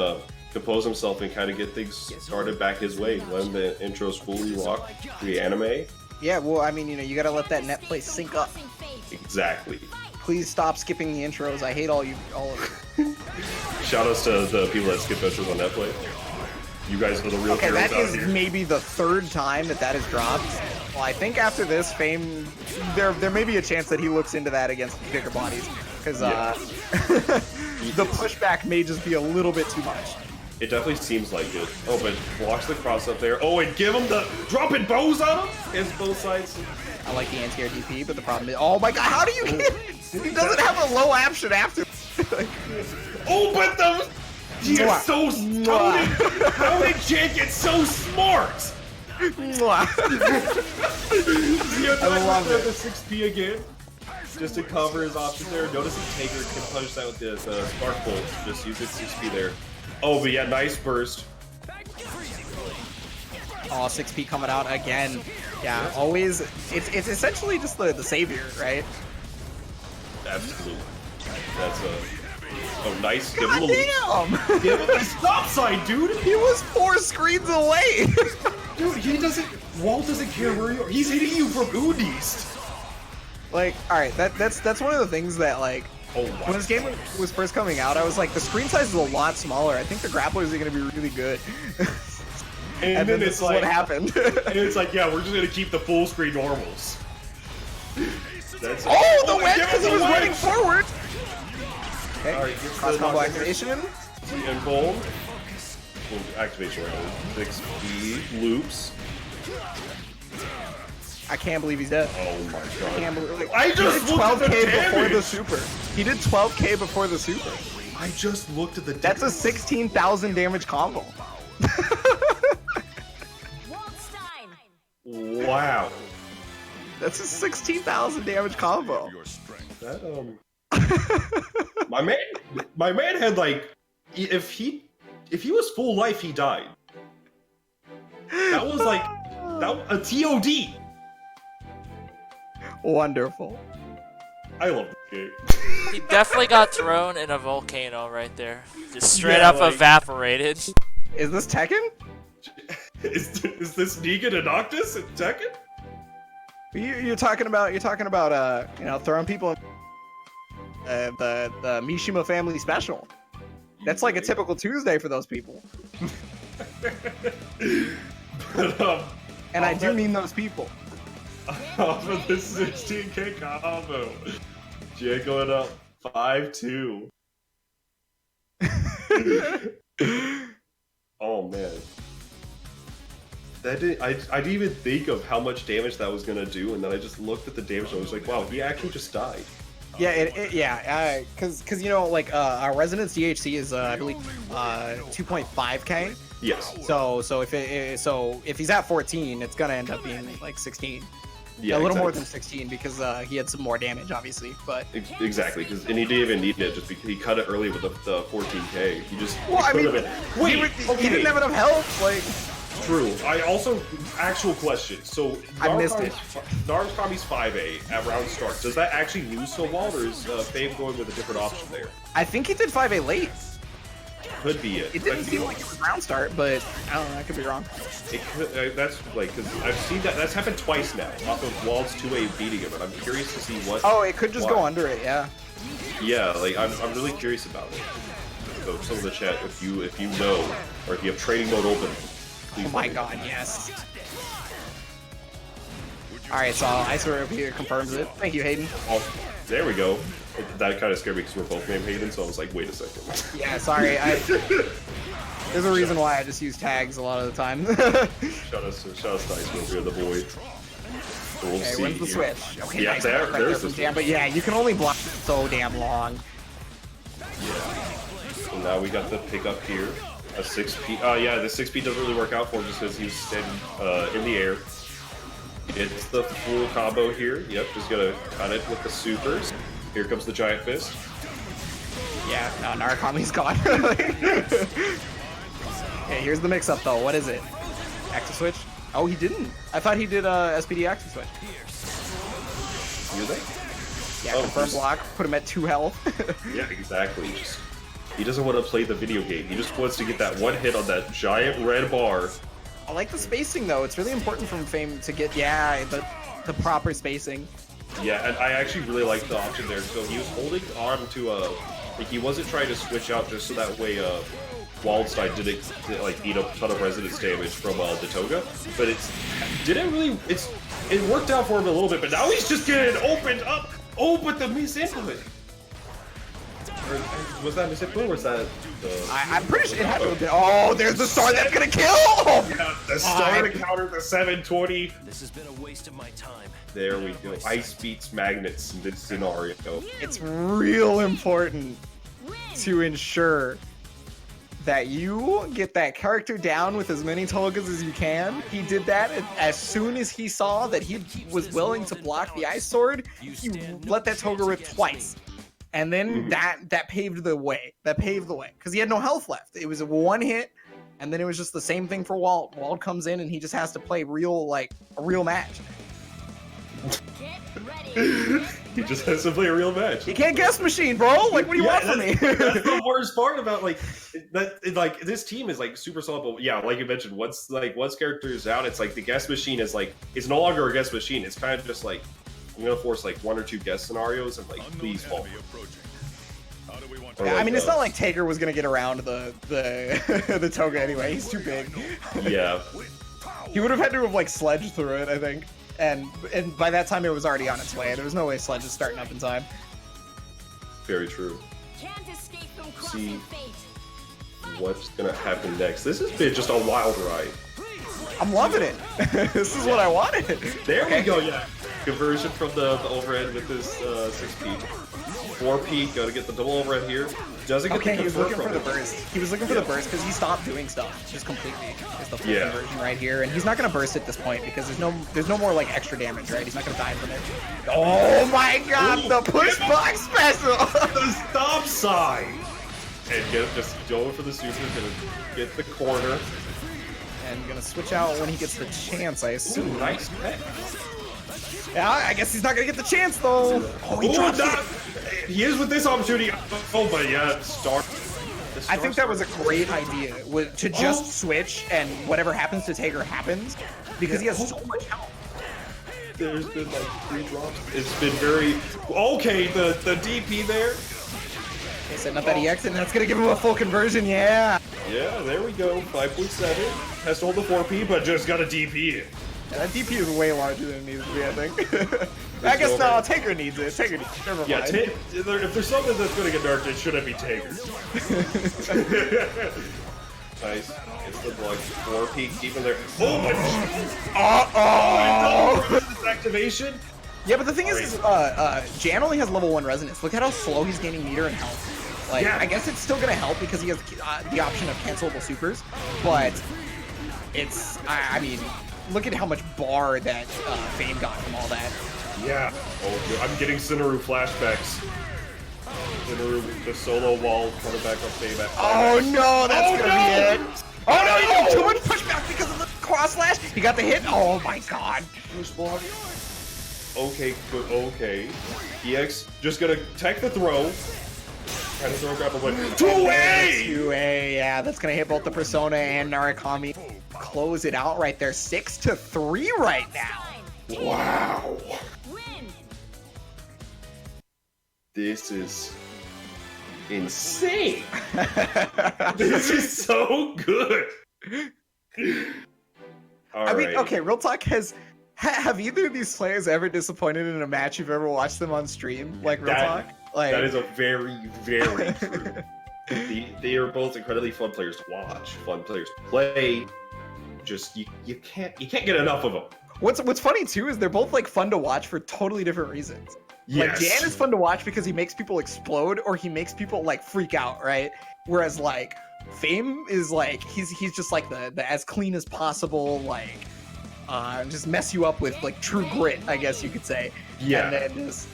compose himself and kind of get things started back his way. When the intros fully rock the anime. Yeah, well, I mean, you know, you gotta let that net play sync up. Exactly. Please stop skipping the intros. I hate all of you. Shoutouts to the people that skip intros on Netplay. You guys are the real Okay, heroes that out is here. maybe the 3rd time that is dropped. Well, I think after this, Fame, there may be a chance that he looks into that against bigger bodies, because Yeah. the pushback may just be a little bit too much. It definitely seems like it. Oh, but blocks the cross up there. Oh, and give him the dropping bows on him. It's both sides. I like the anti-air DP, but the problem is, oh my god, how do you get it? He doesn't have a low option after. Oh, but the he Mwah. is so Mwah. how did Jake get so smart? Mwah. I love it. The 6P again, just to cover his options there. Notice the Taker can punish that with the Spark Bolt. Just use it 6P there. Oh, but yeah, nice burst. Oh, 6P coming out again. Yeah, always. It's essentially just the savior, right? Absolutely. That's a nice. Give him God a damn! Give him a stop sign, dude. He was 4 screens away. Dude, he doesn't. Walt doesn't care where you are. He's hitting you from Uneast. Like, all right, that's one of the things that like. Oh, When wow. this game was first coming out, I was like, the screen size is a lot smaller. I think the grapplers are going to be really good. And then this is what happened. And it's like, yeah, we're just gonna keep the full screen normals. That's Oh, the they wedge give because us he was the wedge! running forward. Okay, Alright, gets cross the combo knock- activation. And bold. Activation round. 6B loops. I can't believe he's dead. Oh my I god. can't believe, like, I he just did looked at the 12k before the damage! super. He did 12k before the super. I just looked at the That's a 16,000 damage combo. Wow. That's a 16,000 damage combo. Your strength. That my man had like if he was full life he died. That was like a TOD. Wonderful. I love this game. He definitely got thrown in a volcano right there. Just straight Yeah, up like- evaporated. Is this Tekken? Is this Negan and Noctis and Tekken? You're talking about you know, throwing people in the Mishima family special. That's like a typical Tuesday for those people. But, And I off do that- mean those people. off of this 16k combo, Jay going up 5-2. Oh man. That did, I didn't even think of how much damage that was gonna do, and then I just looked at the damage and I was like, wow, he actually just died. Yeah, because you know, like our Resonance DHC is I believe 2.5k. Yes. So if he's at 14, it's gonna end up being like 16. Yeah, a little more exactly. than 16 because he had some more damage, obviously. But Exactly, and he didn't even need it just because he cut it early with the 14k. He just well, I mean, wait, he didn't have enough health. Like, True. I also actual question. So I missed it. TheArm's Kami's 5A at round start. Does that actually news so Walt, or is Fame going with a different option there? I think he did 5A late. Could be it. It didn't seem like it was round start, but I don't know. I could be wrong. It could, that's like because I've seen that that's happened twice now off of Walt's 2A beating him, and I'm curious to see what. Oh, it could just why. go under it. Yeah. Yeah, like I'm really curious about it. So some of the chat, if you know, or if you have training mode open, please. Oh my let me know. god, yes. Alright, so Icer over here confirms it. Thank you, Hayden. Oh, there we go. That kind of scared me because we're both named Hayden, so I was like, wait a second. Yeah, sorry. There's a reason why I just use tags a lot of the time. Shout out to Dice over here, the boy. We'll Okay, see when's the here. switch? Okay, Yeah, nice there's block right there the from Jam, but yeah, you can only block so damn long. Yeah. So now we got the pickup here. A 6P. Yeah, the 6P doesn't really work out for him just because he's standing in the air. It's the full combo here. Yep, just gonna cut it with the supers. Here comes the Giant Fist. Yeah, no, Narukami's gone. Okay, here's the mix-up though. What is it? Active switch? Oh, he didn't. I thought he did SPD active switch. You think? Yeah, confirm block. Put him at 2 health. Yeah, exactly. He doesn't want to play the video game. He just wants to get that one hit on that giant red bar. I like the spacing though. It's really important from Fame to get the proper spacing. Yeah, and I actually really like the option there. So he was holding on to like he wasn't trying to switch out just so that way Wildstein didn't like eat a ton of resonance damage from the Toga, but it worked out for him a little bit. But now he's just getting opened up. Oh, but the misinput. Or was that misinput or was that the... I'm pretty sure it had to have been. Oh, there's the star that's gonna kill! Yeah, the star to counter the 720. This has been a waste of my time. There we go. Ice beats magnets in this scenario. It's real important to ensure that you get that character down with as many Togas as you can. He did that as soon as he saw that he was willing to block the Ice Sword. He let that Toga rip twice. And then that paved the way. That paved the way. Because he had no health left. It was a one hit, and then it was just the same thing for Wald. Wald comes in and he just has to play a real match. He just has to play a real match. You can't guess machine, bro. Like, what do you want from me? That's the worst part about this team is like super solid. But yeah, like you mentioned, once character is out, it's like the guess machine is like it's no longer a guess machine. It's kind of just like I'm gonna force like 1 or 2 guess scenarios and like please fall. Yeah, I mean, it's not like Taker was gonna get around the the Toga anyway. He's too big. Yeah. He would have had to have like sledged through it, I think. And by that time, it was already on its way. There was no way Sledge is starting up in time. Very true. See what's gonna happen next. This has been just a wild ride. I'm loving it. This is what I wanted. There we go. Yeah. Conversion from the overhead with this 6P. 4P, gotta get the double overhead here. Doesn't get he was looking for the burst. He was looking for the burst because he stopped doing stuff just completely. Is the full conversion right here, and he's not gonna burst at this point because there's no more like extra damage, right? He's not gonna die from it. Oh my god, the push box special! The stop sign! And just going for the super, gonna get the corner. And gonna switch out when he gets the chance, I assume. Ooh, nice pick. Yeah, I guess he's not gonna get the chance though. Oh, he dropped it. He is with this opportunity. Oh, but yeah, Star. I think that was a great idea, to just switch and whatever happens to Taker happens, because he has so much health. There's been like 3 drops. It's been very okay. The DP there. Okay, setting up that EX, and that's gonna give him a full conversion. Yeah. Yeah, there we go. 5.7. Has to hold the 4P, but just got a DP. Yeah, that DP is way larger than it needs to be, I think. I guess no, Taker needs it. Taker needs it. Never mind. Yeah, if there's something that's going to get nerfed, it shouldn't be Taker. Nice. It's the block. 4P keeping there. Oh my god! Uh-oh! Activation? Yeah, but the thing is, Jan only has level 1 resonance. Look at how slow he's gaining meter and health. Like, I guess it's still gonna help because he has the option of cancelable supers, but it's, I mean, look at how much bar that Fame got from all that. Yeah. Oh, I'm getting Cineru flashbacks. Cineru with the solo wall coming back up Fame at Oh no, that's gonna be it. Oh no, he did too much pushback because of the cross slash. He got the hit. Oh my god. Push block. Okay, good. Okay. EX just gonna tech the throw. Trying to throw grapple, but 2A! 2A, yeah, that's gonna hit both the Persona and Narukami. Close it out right there. 6-3 right now. Wow. This is insane. This is so good. I mean, okay, real talk, have either of these players ever disappointed in a match you've ever watched them on stream? Like, real talk? Like, that is a very, very true. they are both incredibly fun players to watch, fun players to play. Just you can't get enough of them. What's funny too is they're both like fun to watch for totally different reasons. Yes. Like Jan is fun to watch because he makes people explode or he makes people like freak out, right? Whereas like Fame is like he's just like the as clean as possible, like just mess you up with like true grit, I guess you could say. Yeah. And then just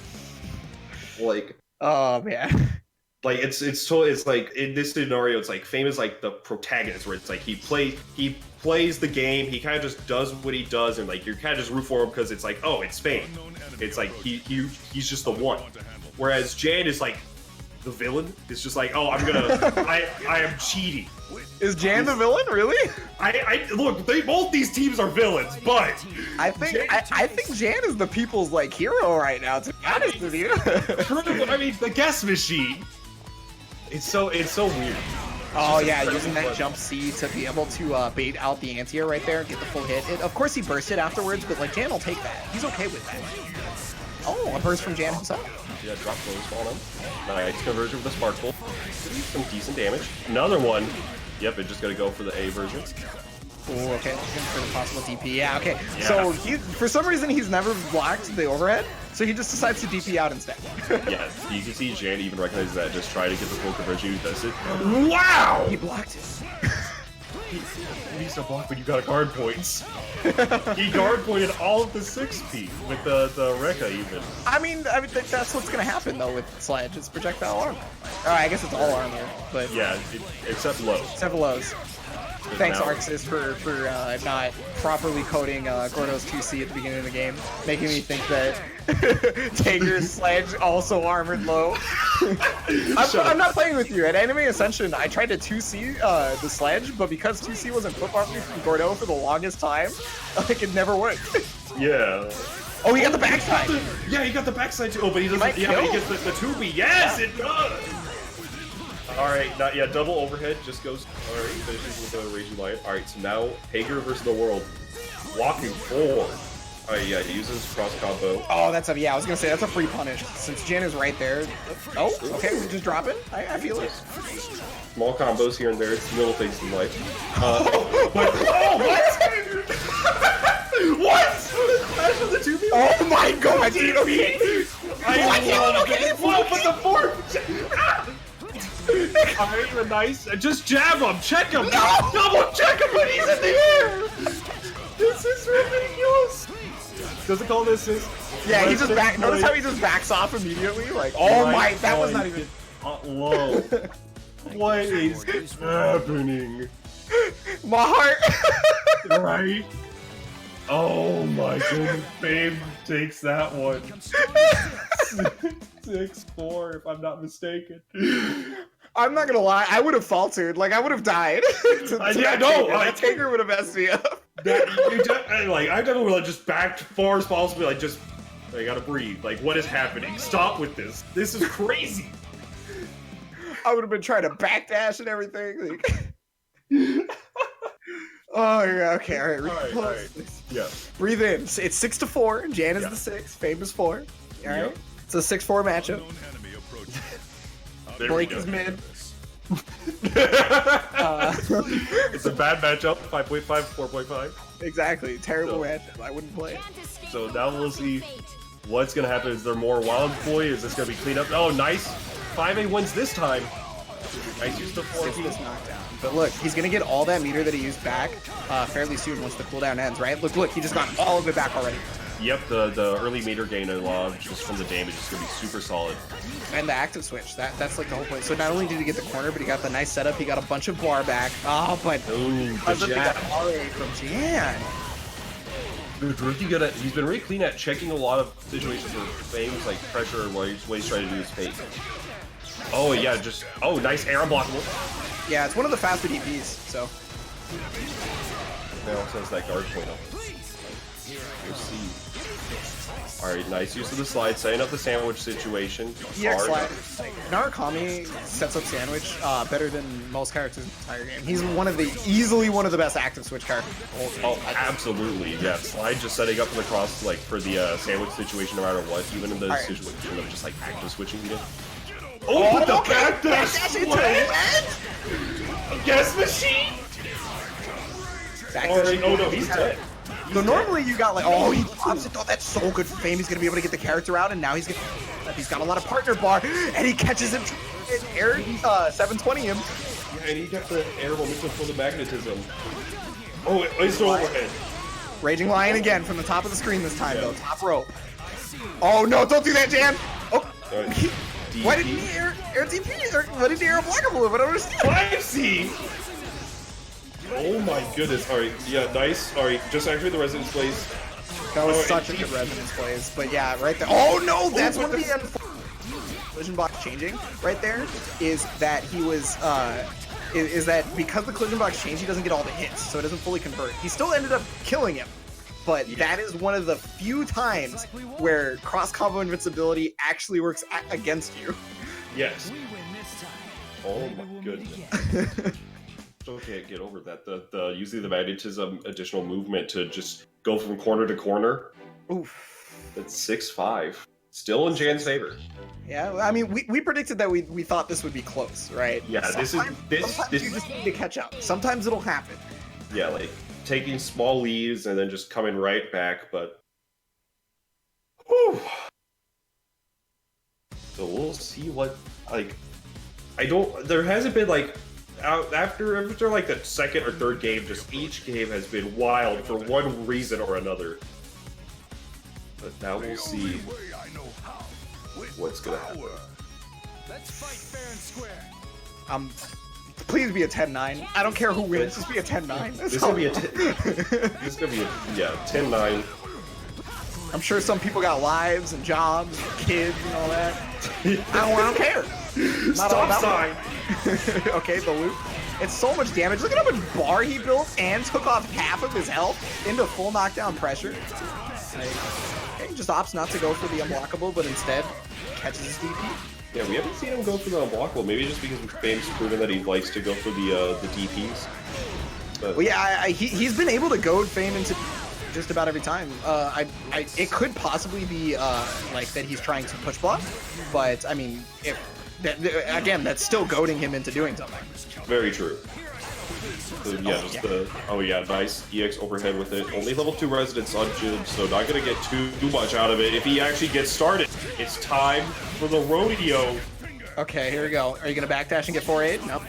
Like, oh man. like it's totally, it's like in this scenario, it's like Fame is like the protagonist, where it's like he plays the game, he kind of just does what he does, and like you're kind of just root for him because it's like, oh, it's Fame. It's like he's just the one. Whereas Jan is like the villain. It's just like, oh, I am cheating. Is Jan the villain, really? I look, both these teams are villains, but I think Jan is the people's like hero right now, to be honest with you. I mean, the guess machine. It's so weird. Oh yeah, using that jump C to be able to bait out the anti-air right there, get the full hit. Of course he bursted afterwards, but like Jan will take that. He's okay with that. Oh, a burst from Jan himself. Yeah, drop those on him. Nice conversion with the Sparkle. Some decent damage. Another one. Yep, it's just gonna go for the A version. Oh, okay, looking for the possible DP. Yeah, okay. Yeah. So for some reason he's never blocked the overhead, so he just decides to DP out instead. Yeah, you can see Jan even recognizes that. Just try to get the full conversion. He does it. Wow! He blocked it. He needs to block when you got guard points. He guard pointed all of the 6P with the Rekka even. I mean that's what's gonna happen though with Sledge. It's projectile armor. I guess it's all armor, but yeah, except low. Except lows. Thanks, now- Arxis, for not properly coding Gordo's 2C at the beginning of the game, making me think that Tager's Sledge also armored low. I'm not playing with you. At Anime Ascension, I tried to 2C the Sledge, but because 2C wasn't put properly from Gordo for the longest time, like it never worked. Yeah. Oh, he got the backside! Yeah, he got the backside too. Oh, but he doesn't. might Yeah, but he kill. gets the 2B. Yes, it does! Alright, not yet. Double overhead just goes. Alright, finishes with a Raging Lion. Alright, so now Hager versus the world. Walking forward. Alright, yeah, he uses cross combo. Oh, that's a, yeah, I was gonna say, that's a free punish, since Jan is right there. Oh, okay, we're just dropping. I feel it. Small combos here and there. It's little things in life. But, oh, what? What? Clash of the 2B? Oh my god, dude, okay. What? But the 4. Alright, a nice. Just jab him. Check him. No! Double check him when he's in the air. This is ridiculous. Does it call this? Yeah, he just back. Notice how he just backs off immediately. Like, oh my, that was not even. Low. What is happening? My heart. Right? Oh my goodness. Fame takes that one. 6-4, if I'm not mistaken. I'm not gonna lie, I would have faltered. Like, I would have died. Yeah, no, that Taker would have messed me up. I definitely would have just backed far as possible. Like, just, I gotta breathe. Like, what is happening? Stop with this. This is crazy. I would have been trying to backdash and everything. Like... Oh yeah, okay, all right. All right. Yeah. Breathe in. It's 6-4. Jan is the 6. Fame is 4. All right. It's a 6-4 matchup. Unknown enemy approaching. Blake is mid. It's a bad matchup. 5.5, 4.5. Exactly. Terrible matchup. I wouldn't play it. So now we'll see what's gonna happen. Is there more Wild Boy? Is this gonna be cleaned up? Oh, nice. 5A wins this time. Nice use the 4P. This knockdown. But look, he's gonna get all that meter that he used back fairly soon once the cooldown ends, right? Look, he just got all of it back already. Yep, the early meter gain along just from the damage is gonna be super solid. And the active switch, that's like the whole point. So not only did he get the corner, but he got the nice setup. He got a bunch of bar back. Oh, but The jab. from Jan. He's been really clean at checking a lot of situations where Fame's like pressure while he's trying to do his fake. Oh yeah, just nice air unblockable. Yeah, it's one of the faster DPs. So. It also has that guard point up. We'll see. Alright, nice use of the slide, setting up the sandwich situation. Yeah, slide. Like, Narukami sets up sandwich better than most characters in the entire game. He's easily one of the best active switch characters. Oh, absolutely. Yeah, slide just setting up for the cross, like for the sandwich situation no matter what, even in the situation of just like active switching again. Oh, but the backdash into the edge? Death Machine? Back Or, to oh no, he's dead. So normally you got like, oh, he drops it. Oh, that's so good for Fame. He's gonna be able to get the character out, and now he's got a lot of partner bar, and he catches him. Air 720 him. Yeah, and he got the air momentum for the magnetism. Oh, it's still overhead. Raging Lion again from the top of the screen this time though. Top rope. Oh no! Don't do that, Jan. Oh. Right. Why didn't he air DP? Or what did he air blockable? I don't understand. 5C! Oh my goodness. Alright, yeah, nice. Alright, just actually the Resonance plays. That was such a good resonance plays. But yeah, right there. Oh no! That's one of the collision box changing right there is that he was is that because the collision box changed, he doesn't get all the hits, so it doesn't fully convert. He still ended up killing him. But that is one of the few times where cross-combo invincibility actually works against you. Yes. Oh my goodness. Still can't get over that. The using the magnetism additional movement to just go from corner to corner. Oof. That's 6-5. Still in Jan's favor. Yeah, I mean, we predicted that we thought this would be close, right? Yeah, sometimes you just need to catch up. Sometimes it'll happen. Yeah, like taking small leads and then just coming right back, but whew. So we'll see what, like, there hasn't been like after like the second or third game, just each game has been wild for one reason or another. But now we'll see what's gonna happen. Let's fight fair and square. Please be a 10-9. I don't care who wins, just be a 10-9. This is gonna be a 10-9. I'm sure some people got lives and jobs, and kids and all that. I don't care. Not all Stop about sign. Okay, the loop. It's so much damage. Look at how much bar he built and took off half of his health into full knockdown pressure. Like, okay, just opts not to go for the unblockable, but instead catches his DP. Yeah, we haven't seen him go for the unblockable. Maybe just because Fame's proven that he likes to go for the DPs. But Well, yeah, he's been able to goad Fame into just about every time. It could possibly be like that he's trying to push block, but I mean, again, that's still goading him into doing something. very true. So, yeah, oh yeah, nice EX overhead with it. Only level 2 Resonance on Jib, so not gonna get too much out of it. If he actually gets started, it's time for the rodeo. Okay, here we go. Are you gonna backdash and get 4-8? Nope.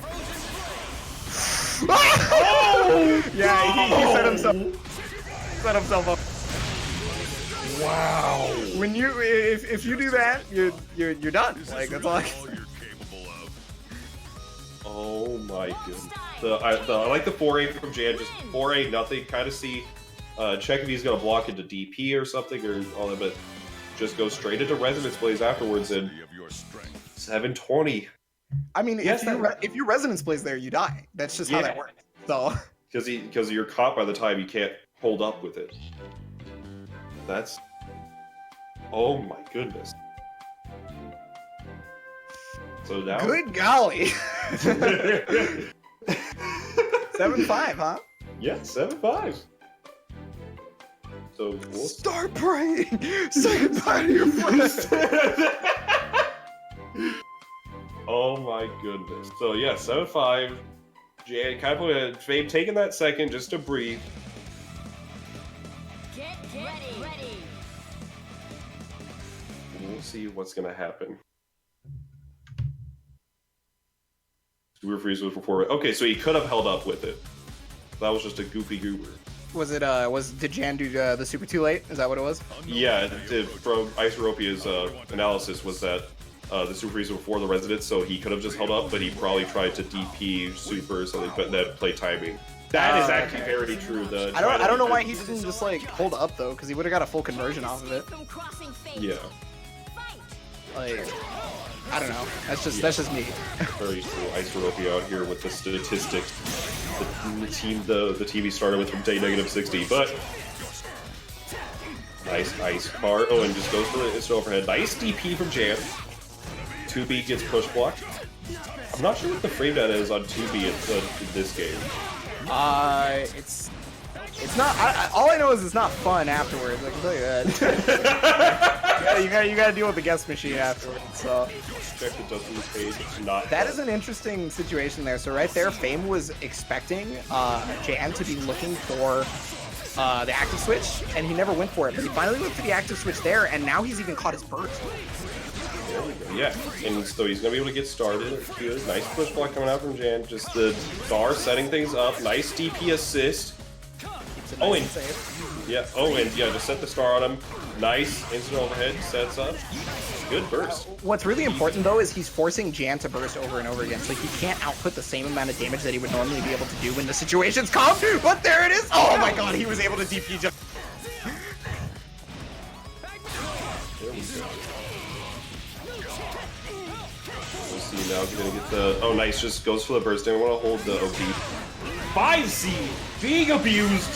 Oh! Yeah, he set himself up. Wow. When if you do that, you're done. Like that's all I can say. Oh my goodness. I like the 4A from Jan, just 4A nothing, kind of see, check if he's gonna block into DP or something or all that, but just go straight into Resonance Blaze afterwards and 720. I mean, Yes, if you resonance plays there, you die. That's just how that works. So Because you're caught by the time you can't hold up with it. That's... Oh my goodness. So now... good golly. 7-5, huh? Yeah, 7-5. So we'll... Start praying. Say goodbye to your friends. Oh my goodness. So yeah, 7-5. Jan kind of Fame taking that second just to breathe. Get ready. And we'll see what's gonna happen. Super freeze was before. Okay, so he could have held up with it. That was just a goofy goober. Was it did Jan do the super too late? Is that what it was? Yeah, from Iceropia's analysis was that the super freeze was before the resonance, so he could have just held up, but he probably tried to DP super or something, but then play timing. That is actually very true. I don't know why he didn't just like hold up though, because he would have got a full conversion off of it. Yeah. Like, I don't know. That's just me. Very true. Iceropia out here with the statistics. The team he started with from day -60, but nice ice bar. Oh, and just goes for the instant overhead. Nice DP from Jan. 2B gets push blocked. I'm not sure what the frame data is on 2B in this game. It's not. All I know is it's not fun afterwards. I can tell you that. you gotta deal with the guest machine afterwards. So Check the Dustin's page. Not that is an interesting situation there. So right there, Fame was expecting Jan to be looking for the active switch, and he never went for it. But he finally went for the active switch there, and now he's even caught his burst. There we go. Yeah, and so he's gonna be able to get started. Good, nice push block coming out from Jan. Just the Dar setting things up. Nice DP assist. Oh, and yeah. Oh, and yeah, just set the star on him. Nice instant overhead sets up. Good burst. What's really important though is he's forcing Jan to burst over and over again, so he can't output the same amount of damage that he would normally be able to do when the situations come. But there it is. Oh my God, he was able to DP just. There we go. We'll see now. He's gonna get the. Oh, nice. Just goes for the burst. Didn't want to hold the OP. 5C being abused.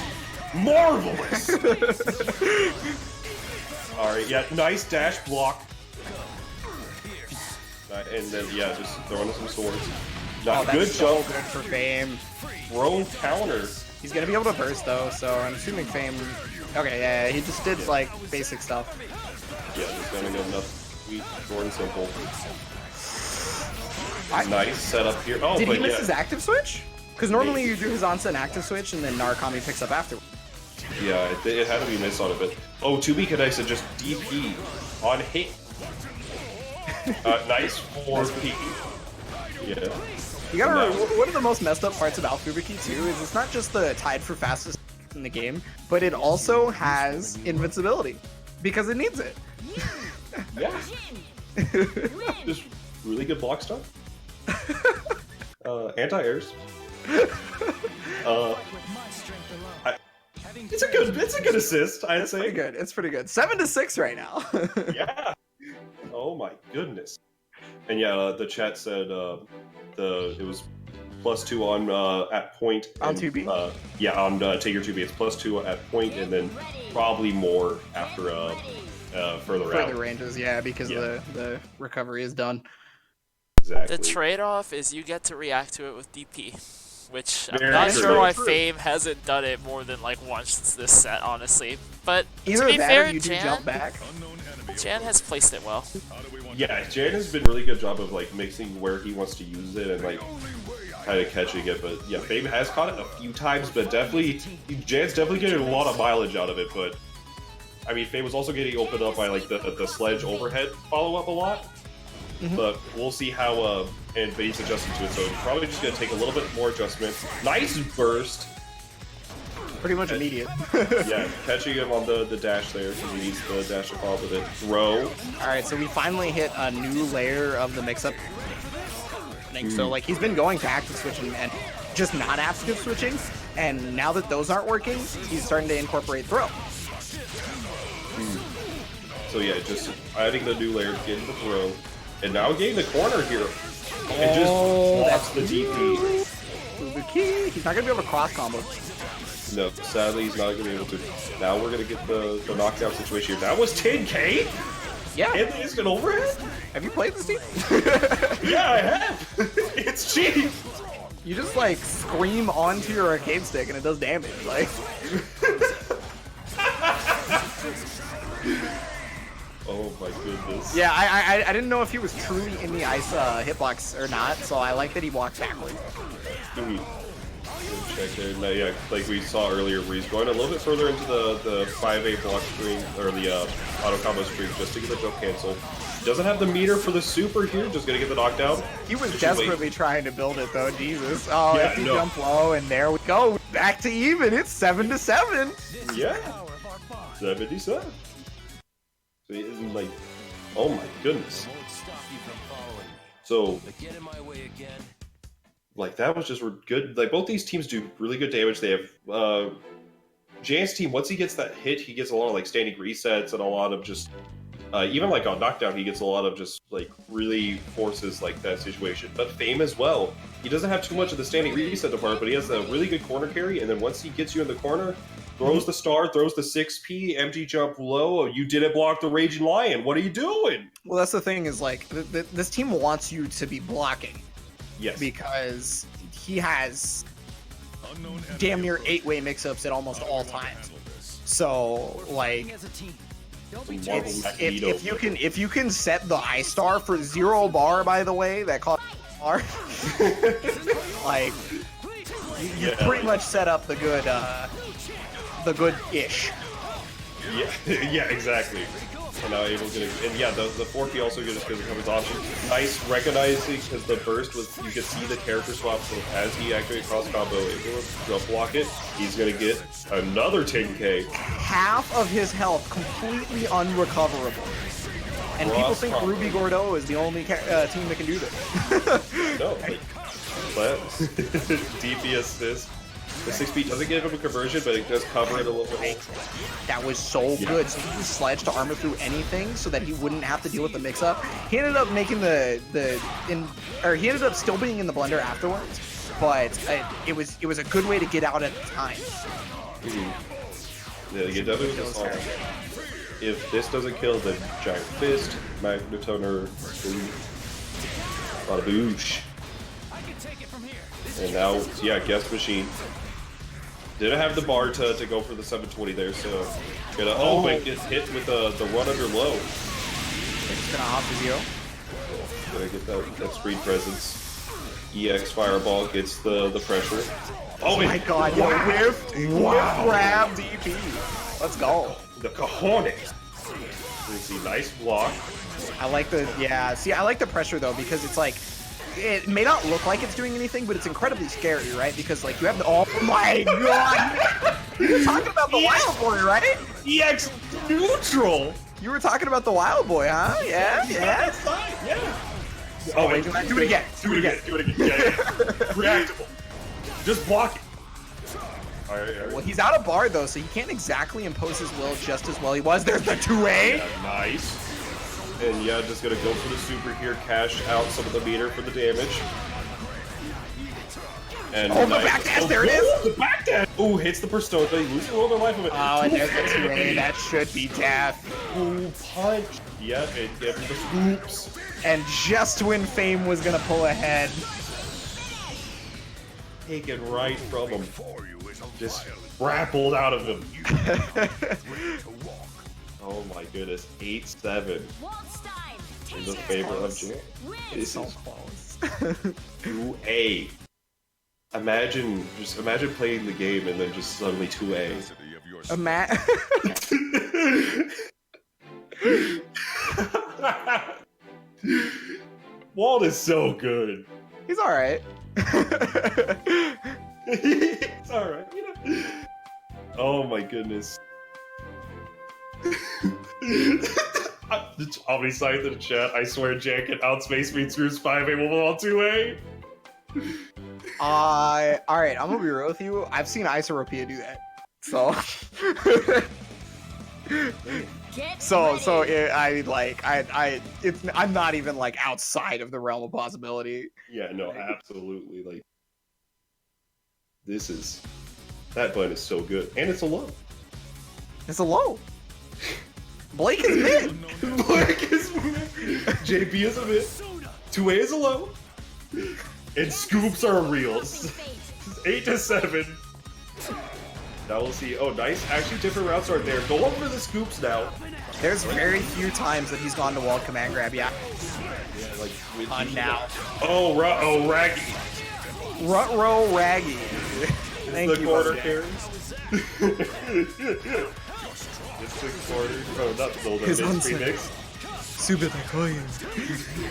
Marvelous. All right. Yeah. Nice dash block. And then yeah, just throwing some swords. Oh, Good so jump. good for Fame. Thrown counter. He's gonna be able to burst though, so I'm assuming Fame. Okay, yeah, he just did like basic stuff. Yeah, just gonna go enough sweet, short and simple. Nice setup here. Oh, Did but he miss yeah. his active switch? Because normally you do his onset and active switch, and then Narukami picks up after. Yeah, it had to be missed on it, but oh, 2B Kadisa just DP on hit. Nice 4P. Yeah. You gotta remember, one of the most messed up parts about Fubuki too is it's not just the tied for fastest in the game, but it also has invincibility because it needs it. Yeah. Just really good block stuff. Anti-airs. It's a good assist, I'd say. Pretty good. It's pretty good. 7-6 right now. Yeah. Oh my goodness. And yeah, the chat said it was +2 on at point. On 2B? Yeah, on Tiger 2B. It's +2 at point, and then probably more after further out. Further ranges, yeah, because the recovery is done. Exactly. The trade-off is you get to react to it with DP, which I'm Very not true. sure why True. Fame hasn't done it more than like once this set, honestly. But Either to be that fair, or you do jump back. Unknown enemy. Jan has placed it well. How do we want Yeah, Jan has been a really good job of like mixing where he wants to use it and like kind of catching it. But yeah, Fame has caught it a few times, but definitely Jan's definitely getting a lot of mileage out of it. But I mean, Fame was also getting opened up by like the sledge overhead follow up a lot. But we'll see how and Bates adjusting to it. So it's probably just gonna take a little bit more adjustment. Nice burst. Pretty much immediate. Yeah, catching him on the dash there because he needs the dash to follow with it. Throw. Alright, so we finally hit a new layer of the mix-up. So like he's been going to active switching and just not active switching, and now that those aren't working, he's starting to incorporate throw. So yeah, just adding the new layer, getting the throw, and now getting the corner here. And just blocks the DP. Fubuki, he's not gonna be able to cross combo. No, sadly he's not going to be able to. Now we're going to get the knockdown situation here. That was 10k? Yeah. And he's an overhead? Have you played this team? Yeah, I have. It's cheap. You just like scream onto your arcade stick and it does damage. Like. Oh my goodness. Yeah, I didn't know if he was truly in the ice hitbox or not, so I like that he walked backwards. Good check there. No, yeah, like we saw earlier, where he's going a little bit further into the 5A block screen, or the auto combo screen, just to get the jump cancel. Doesn't have the meter for the super here, just gonna get the knockdown. He was Just desperately trying to build it though, Jesus. Oh, Yeah, if he no. jump low, and there we go. Back to even, it's 7-7. Yeah. 77. So he isn't like, oh my goodness. So, like that was just good. Like both these teams do really good damage. They have Jan's team. Once he gets that hit, he gets a lot of like standing resets and a lot of just even like on knockdown, he gets a lot of just like really forces like that situation. But Fame as well. He doesn't have too much of the standing reset department, but he has a really good corner carry. And then once he gets you in the corner, throws the star, throws the 6P, empty jump low. Oh, you didn't block the Raging Lion. What are you doing? Well, that's the thing is like this team wants you to be blocking Yes. because he has unknown enemy damn near approaching. 8-way mix-ups at almost all times. Handle this. So like If you can set the I star for 0 bar, by the way, that costs bar, like you pretty much set up the good-ish. Yeah, yeah, exactly. And now able to, and yeah, the 4P also good because it covers options. Nice recognizing because the burst was, you could see the character swap, so as he activates cross combo, if you jump block it, he's gonna get another 10k. Half of his health completely unrecoverable. And people think Ruby Gordeau is the only team that can do this. No, but DP assist. The 6-beat doesn't give him a conversion, but it does cover it a little bit. That was so good. So he used Sledge to armor through anything so that he wouldn't have to deal with the mix-up. He ended up making he ended up still being in the blender afterwards, but it was a good way to get out at the time. Yeah, you definitely just saw. If this doesn't kill, then Giant Fist, Magnetoner, bada boosh. And now, yeah, Guest Machine. Didn't have the bar to go for the 720 there, so gonna but gets hit with the run under low. It's gonna hop to 0. Gonna get that screen presence. EX Fireball gets the pressure. Oh my god, yo, whiff grab DP. Let's go. The cojones. You see, nice block. I like the I like the pressure though, because it's like it may not look like it's doing anything, but it's incredibly scary, right? Because like you have the oh my god, you're talking about the Wild Boy, right? EX neutral. You were talking about the Wild Boy, huh? Yeah. Yeah. Oh wait, do it again. Do it again. Yeah. Reactable. Just block it. All right. Well, he's out of bar though, so he can't exactly impose his will just as well. He was. There's the 2A. Yeah, nice. And yeah, just gonna go for the super here, cash out some of the meter for the damage. And the backdash, there it is! The backdash! Ooh, hits the Persona, he loses a little bit of life of it. Oh, and there's the 2A, that should be death. Ooh, punch! Yep, and give him the scoops. And just when Fame was gonna pull ahead. Taken right from him. Just grappled out of him. Oh my goodness, 8-7. In the favor of Jim. This is close. 2A. Imagine playing the game and then just suddenly 2A. Walt is so good. He's alright. It's alright, you know. Oh my goodness. OmniSScythe in the chat. I swear Jack can outspace me through 5A will 2A. Alright, I'm gonna be real with you. I've seen Isoropia do that. So I'm not even like outside of the realm of possibility. Yeah, no, absolutely. Like that button is so good. And it's a low. It's a low. Blake is mid. Blake is mid. JP is a mid. 2A is a low. And scoops are real. 8-7. Now we'll see. Oh, nice. Actually, different routes are there. Go over the scoops now. There's very few times that he's gone to walled command grab. Yeah. Yeah, like now. Oh, Raggy. Rut-row Raggy. Thank the you, quarter carry. It's the quarter. Oh, not the gold. It's premix. Super Takoya.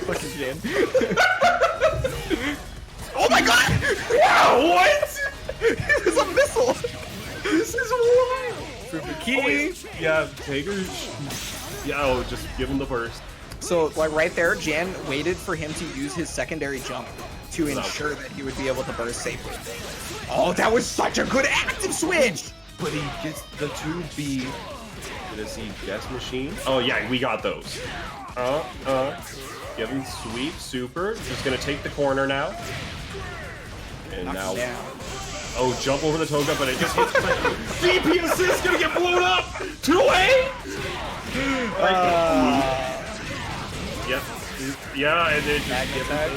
Fucking Jan. Oh my god! Wow, what? It's a missile! This is wild! Super key. Yeah, Taker. Yeah, oh, just give him the burst. So, like right there, Jan waited for him to use his secondary jump to ensure that he would be able to burst safely. Oh, that was such a good active switch! But he gets the 2B. Did I see Guest Machine? Oh yeah, we got those. Give him sweep, super. Just gonna take the corner now. And now. Oh, jump over the Toga, but it just hits. DP assist gonna get blown up! 2A! Yep. Yeah, and then just give him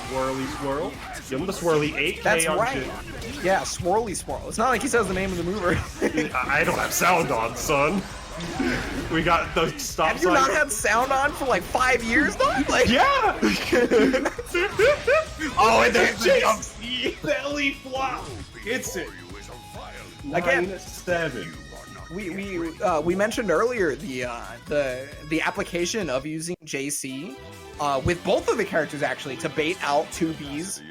the swirly. Give him the swirly. 8K That's on right. shit. Yeah, swirly swirl. It's not like he says the name of the mover. I don't have sound on, son. We got the stop Have you not had sound on for like 5 years though? Like, Yeah! oh, and there's the JC belly flop! Hits it. Again. 9-7. We mentioned earlier the application of using JC with both of the characters actually to bait out 2Bs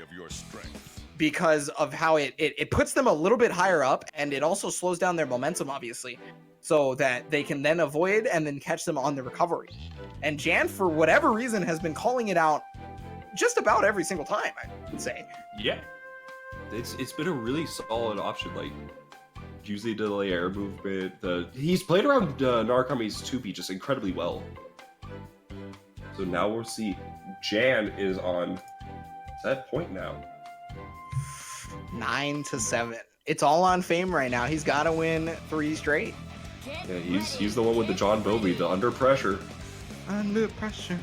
because of how it puts them a little bit higher up, and it also slows down their momentum obviously, so that they can then avoid and then catch them on the recovery. And Jan, for whatever reason, has been calling it out just about every single time, I would say. Yeah. It's been a really solid option, like usually delay air movement. He's played around Narukami's 2B just incredibly well. So now we'll see. Jan is on that point now. 9-7. It's all on Fame right now. He's got to win 3 straight. Yeah, he's the one with the John Bobby, the under pressure. Under pressure.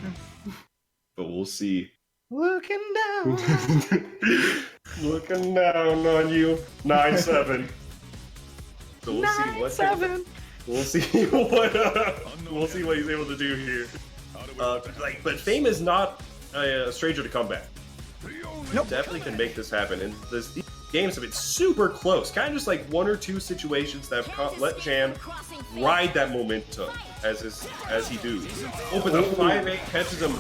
But we'll see. Looking down. Looking down on you. 9-7. So we'll see what 9-7. we'll see what he's able to do here. But Fame is not a stranger to comeback. Nope. Definitely can make this happen, and these games have been super close. Kind of just like 1 or 2 situations that have let Jan ride that momentum as he do. Oh, but the 5-8 catches him.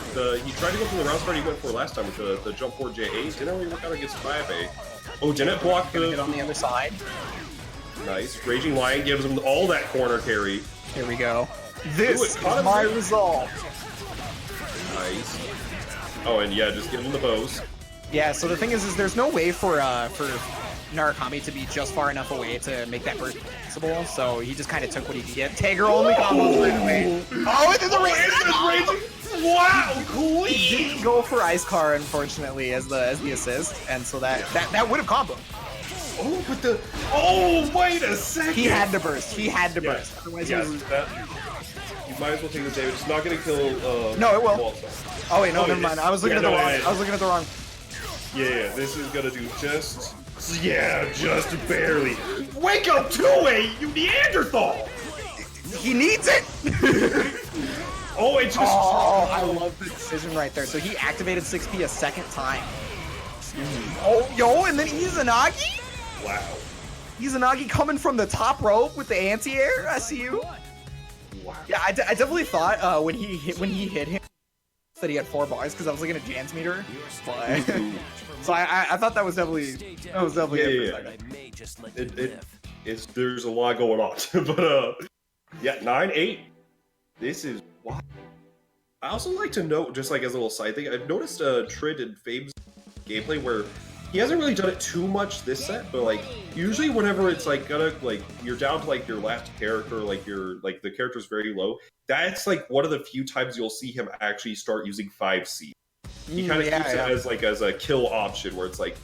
He tried to go for the round start he went for last time with the jump forward J8. Didn't really work out against 5-8. Oh, Jeanette blocked the hit on the other side. Nice. Raging Lion gives him all that corner carry. Here we go. This is my resolve. Nice. Oh, and yeah, just give him the bows. Yeah, so the thing is there's no way for Narukami to be just far enough away to make that burst possible, so he just kind of took what he could get. Tager only combos right away. Oh, it is a raging! Wow, clean! He didn't go for Ice Car, unfortunately, as the assist, and so that would have comboed. Oh, but wait a second! He had to burst. He had to burst. Otherwise, he was... You might as well take the damage. It's not going to kill. No, it will. Oh wait, no, never mind. I was looking at the wrong. I was looking at the wrong. Yeah, this is gonna do just barely. Wake up to it, you Neanderthal! He needs it! Oh, it just... Oh, I love the decision right there. So he activated 6P a second time. Oh, yo, and then Izanagi? Wow. Izanagi coming from the top rope with the anti-air. I see you. Wow. Yeah, I definitely thought when he hit him that he had 4 bars because I was looking at Jan's meter. But so I thought that was definitely It's there's a lot going on, but yeah, 9-8. This is wow. I also like to note, just like as a little side thing, I've noticed a trend in Fame's gameplay where he hasn't really done it too much this set, but like usually whenever it's like you're down to like your last character, like the character's very low, that's like one of the few times you'll see him actually start using 5C. He kind of keeps it as a kill option where it's like,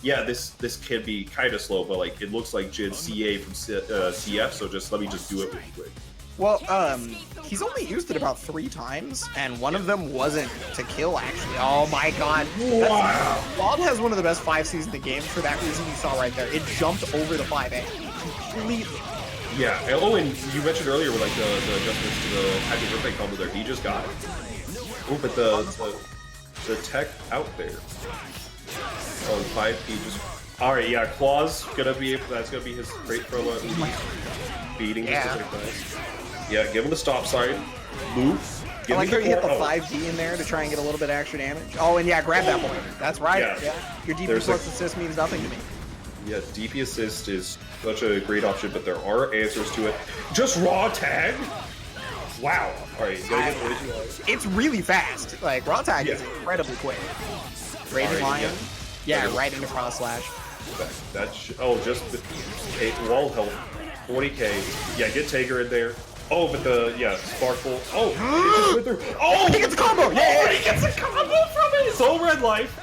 yeah, this can be kind of slow, but like it looks like Jin's CA from CF, so let me just do it really quick. Well, he's only used it about 3 times, and one of them wasn't to kill, actually. Oh my god. Wow. Wild has one of the best 5Cs in the game for that reason you saw right there. It jumped over the 5A completely. Yeah, oh, and you mentioned earlier with like the adjustments to the happy birthday combo there, he just got it. Oh, but the tech out there. Oh, 5P just... Alright, yeah, Claw's that's gonna be his great promo. Beating just to take that. Yeah, give him the stop sign. Loop. I like how you hit the 5D in there to try and get a little bit of extra damage. Oh, and yeah, grab that point. That's right. Yeah. Your DP plus assist means nothing to me. Yeah, DP assist is such a great option, but there are answers to it. Just raw tag? Wow. Alright, you gotta get Raging Lion. It's really fast. Like, raw tag is incredibly quick. Raging Lion. Yeah, right into cross slash. Just the wall health. 40k. Yeah, get Tager in there. Oh, but Sparkful. Oh, it just went through. Oh, he gets a combo! Yeah, he gets a combo from it! Soul Red Life!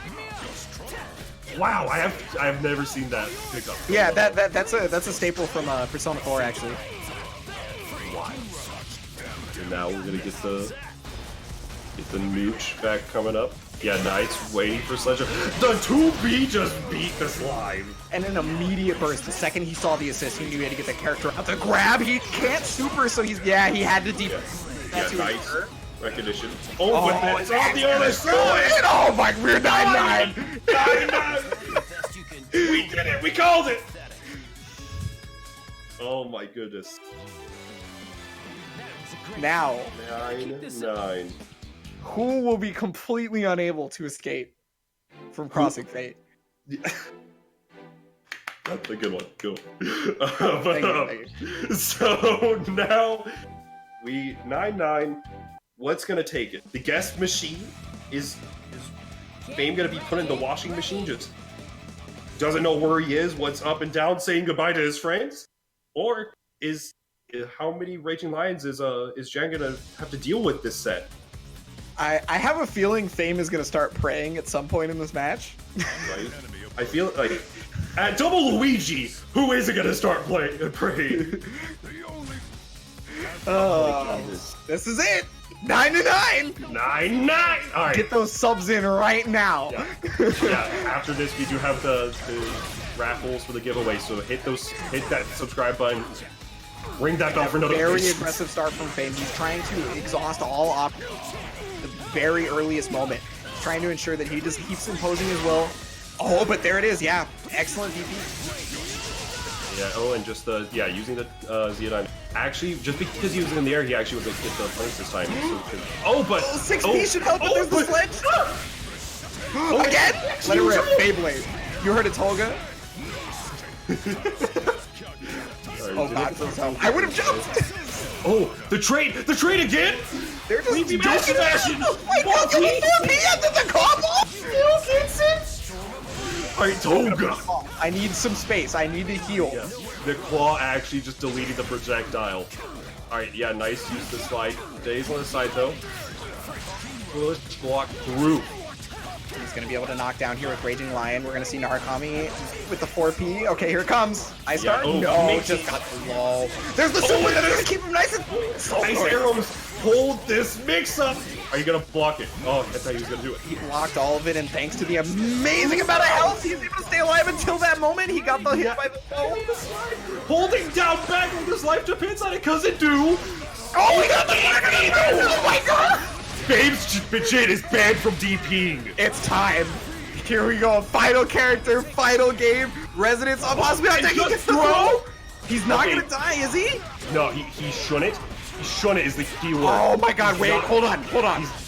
Wow, I have never seen that pick up. Yeah, that's a staple from Persona 4 actually. Wow. And now we're gonna get the Nooch back coming up. Yeah, Knight's waiting for Sledger. The 2B just beat the slime. And an immediate burst. The second he saw the assist, he knew he had to get the character out. The grab, he can't super, so he had to deep. Yeah, Knight. Recognition. Oh, but it's on the other side! Oh my, we're 9-9! 9-9! We did it! We called it! Oh my goodness. Now, 9-9. who will be completely unable to escape from crossing fate? That's a good one. Cool. Thank you. So now we 9-9. What's gonna take it? The guest machine is Fame gonna be put in the washing machine? Just doesn't know where he is, what's up and down, saying goodbye to his friends, or is how many Raging Lions is Jan gonna have to deal with this set? I have a feeling Fame is gonna start praying at some point in this match. Right? I feel like at Double Luigi, who isn't gonna start praying? This is it. 9-9. 9-9. All right. Get those subs in right now. Yeah. After this, we do have the raffles for the giveaway. So hit that subscribe button. Ring that bell for notifications. Very aggressive start from Fame. He's trying to exhaust all options at the very earliest moment. He's trying to ensure that he just keeps imposing his will. Oh, but there it is. Yeah, excellent DP. Yeah. Oh, and just using the Zeodine. Actually, just because he was in the air, he actually was able to get the place this time. So, but 6P should help, but there's the sledge. Again? Let it rip. Beyblade. You heard it, Tolga? Oh god, please help. I would have jumped! Oh, the trade again? They're just We've fashion. Wait, no, can we 4P into the combo? Still gets it? Alright, Tolga. I need some space. I need to heal. Yeah. The claw actually just deleted the projectile. Alright, yeah, nice use the slide. Days on the side though. Push block through. He's gonna be able to knock down here with Raging Lion. We're gonna see Narukami with the 4P. Okay, here it comes. I start. Yeah, no, just got the low. There's the super that's gonna keep him nice and nice arrows. Hold this mix up. Are you gonna block it? Oh, I thought he was gonna do it. He blocked all of it, and thanks to the amazing amount of health, he's able to stay alive until that moment. He got the hit by the foe. Holding down back with his life depends on it, cause it do. Oh, we got the oh my god! Fame's Jin is banned from DPing. It's time. Here we go. Final character, final game. Resonance on possibly on deck. He gets the throw. He's not gonna die, is he? No, he shouldn't. He shouldn't is the key word. Oh my god, wait, hold on.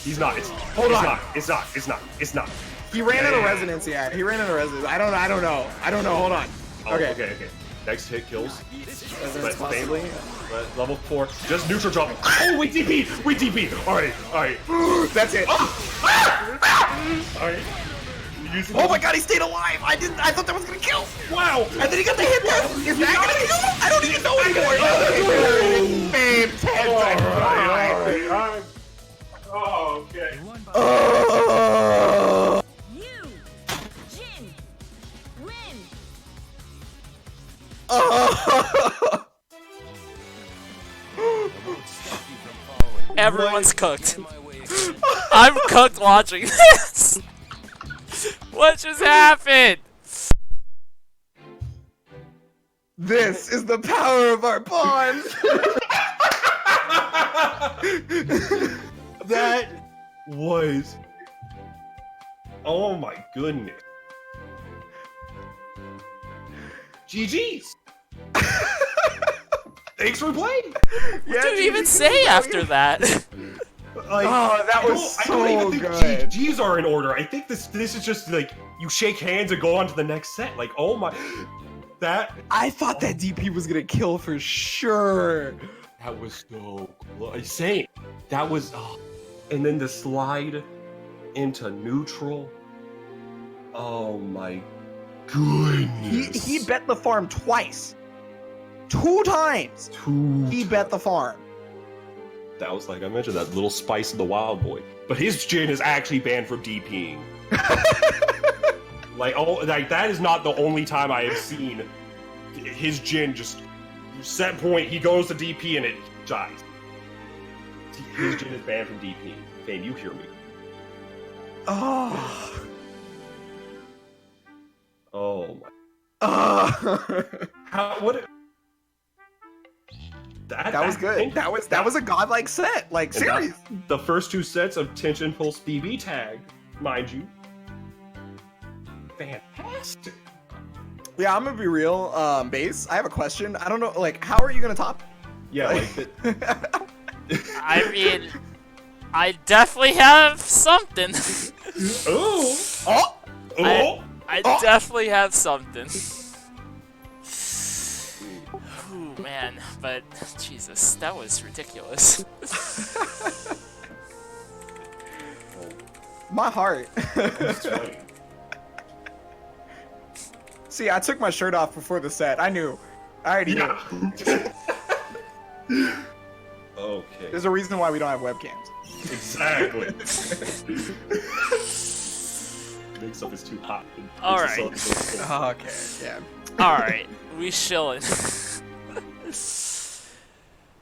He's not. Hold on. It's not. He ran out of resonance, yeah. He ran out of resonance. I don't know. Hold on. Oh, Okay. Okay. Next hit kills. Resonance possibly. But level 4. Just neutral drop. Oh, we DP. Alright. That's it. Alright. Oh my god, he stayed alive. I thought that was gonna kill. Wow. And then he got the hit there. Is that gonna kill? I don't even know anymore. Fame 10 Alright. Oh, okay. You, Jin, win. Everyone's cooked. I'm cooked watching this. What just happened? This is the power of our bond. That was... Oh my goodness. GG's. Thanks for playing. Yeah, What did you even say after that? Like, Oh, that was I don't even so think good. GG's are in order. I think this is just like you shake hands and go on to the next set. Like, oh my, that I thought that DP was gonna kill for sure. was so close. Same. That was, and then the slide into neutral. Oh my goodness. He bet the farm twice. 2 times. He bet the farm. That was, like I mentioned, that little spice of the wild boy. But his Jin is actually banned from DPing. like that is not the only time I have seen his Jin just set point. He goes to DP and it dies. His Jin is banned from DPing. Fame, you hear me? Oh. Oh my. Oh. How? What? That was good. That was a godlike set. Like, serious. The first 2 sets of Tension Pulse BBTAG, mind you. Fantastic. Yeah, I'm gonna be real. Bace, I have a question. I don't know, like, how are you gonna top? Yeah, like. I mean, I definitely have something. Oh! Oh! I definitely have something. Ooh, man, but Jesus, that was ridiculous. My heart. Sweaty. See, I took my shirt off before the set. I knew. I already knew. Okay. There's a reason why we don't have webcams. Exactly. Makes up is too hot. All right. Okay, yeah. Alright, we shillin'.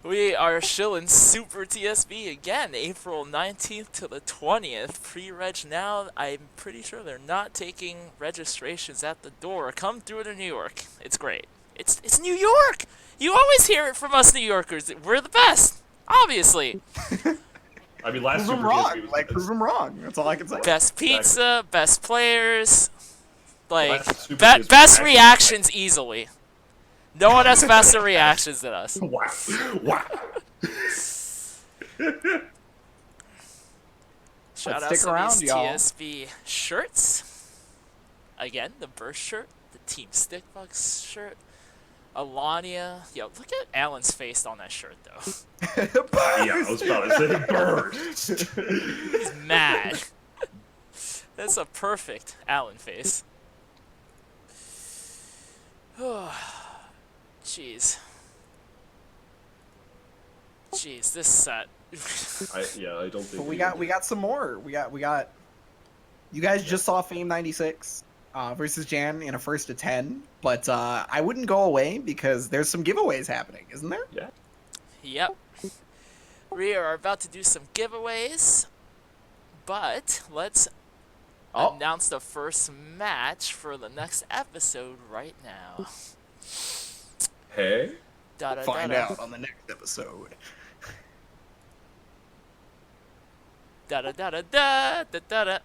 We are shillin' Super TSV again, April 19th to the 20th. Pre-reg now, I'm pretty sure they're not taking registrations at the door. Come through to New York. It's great. It's New York! You always hear it from us New Yorkers. We're the best! Obviously! I mean, last Prove them Super wrong. TSV was Like, the prove them wrong. That's all I can say. Best pizza, best players, like, Last Super TSV was best actually- reactions easily. No one has faster reactions than us. Wow. Wow. Shout out stick to around, these y'all. TSV shirts. Again, the burst shirt, the Team Stickbucks shirt, Alania. Yo, look at Alan's face on that shirt, though. Yeah, I was about to say burst. He's mad. That's a perfect Alan face. Jeez. Jeez, this set. I don't think. But we got some more. We got. You guys just saw Fame96 versus Jan in a 1st to 10, but I wouldn't go away because there's some giveaways happening, isn't there? Yeah. Yep. We are about to do some giveaways, but let's announce the first match for the next episode right now. Hey. Find out on the next episode. Da-da-da-da-da-da-da-da.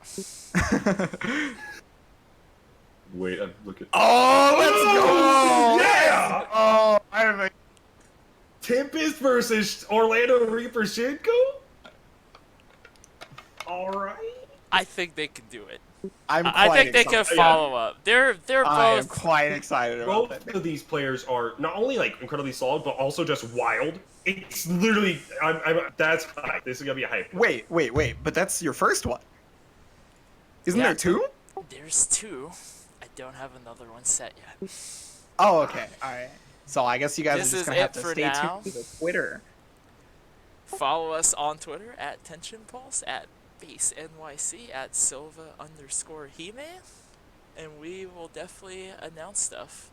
Wait, I'm looking. Oh, let's go! Yeah! Oh, I don't know. Tempest versus Orlando Reaper Shinko? Alright. I think they can do it. I I think they can follow up. They're I am both. quite excited about Both that. of these players are not only like incredibly solid, but also just wild. It's literally, that's hype. This is gonna be a hype. Wait, but that's your first one. Isn't Yeah. there 2? There's 2. I don't have another one set yet. Oh, okay. All right. So I guess you guys This are just is gonna have it to for stay now. tuned to the Twitter. Follow us on Twitter at Tension Pulse, at BaseNYC, at Silva_Hime, and we will definitely announce stuff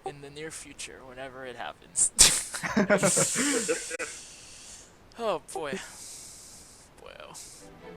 in the near future, whenever it happens. Oh boy.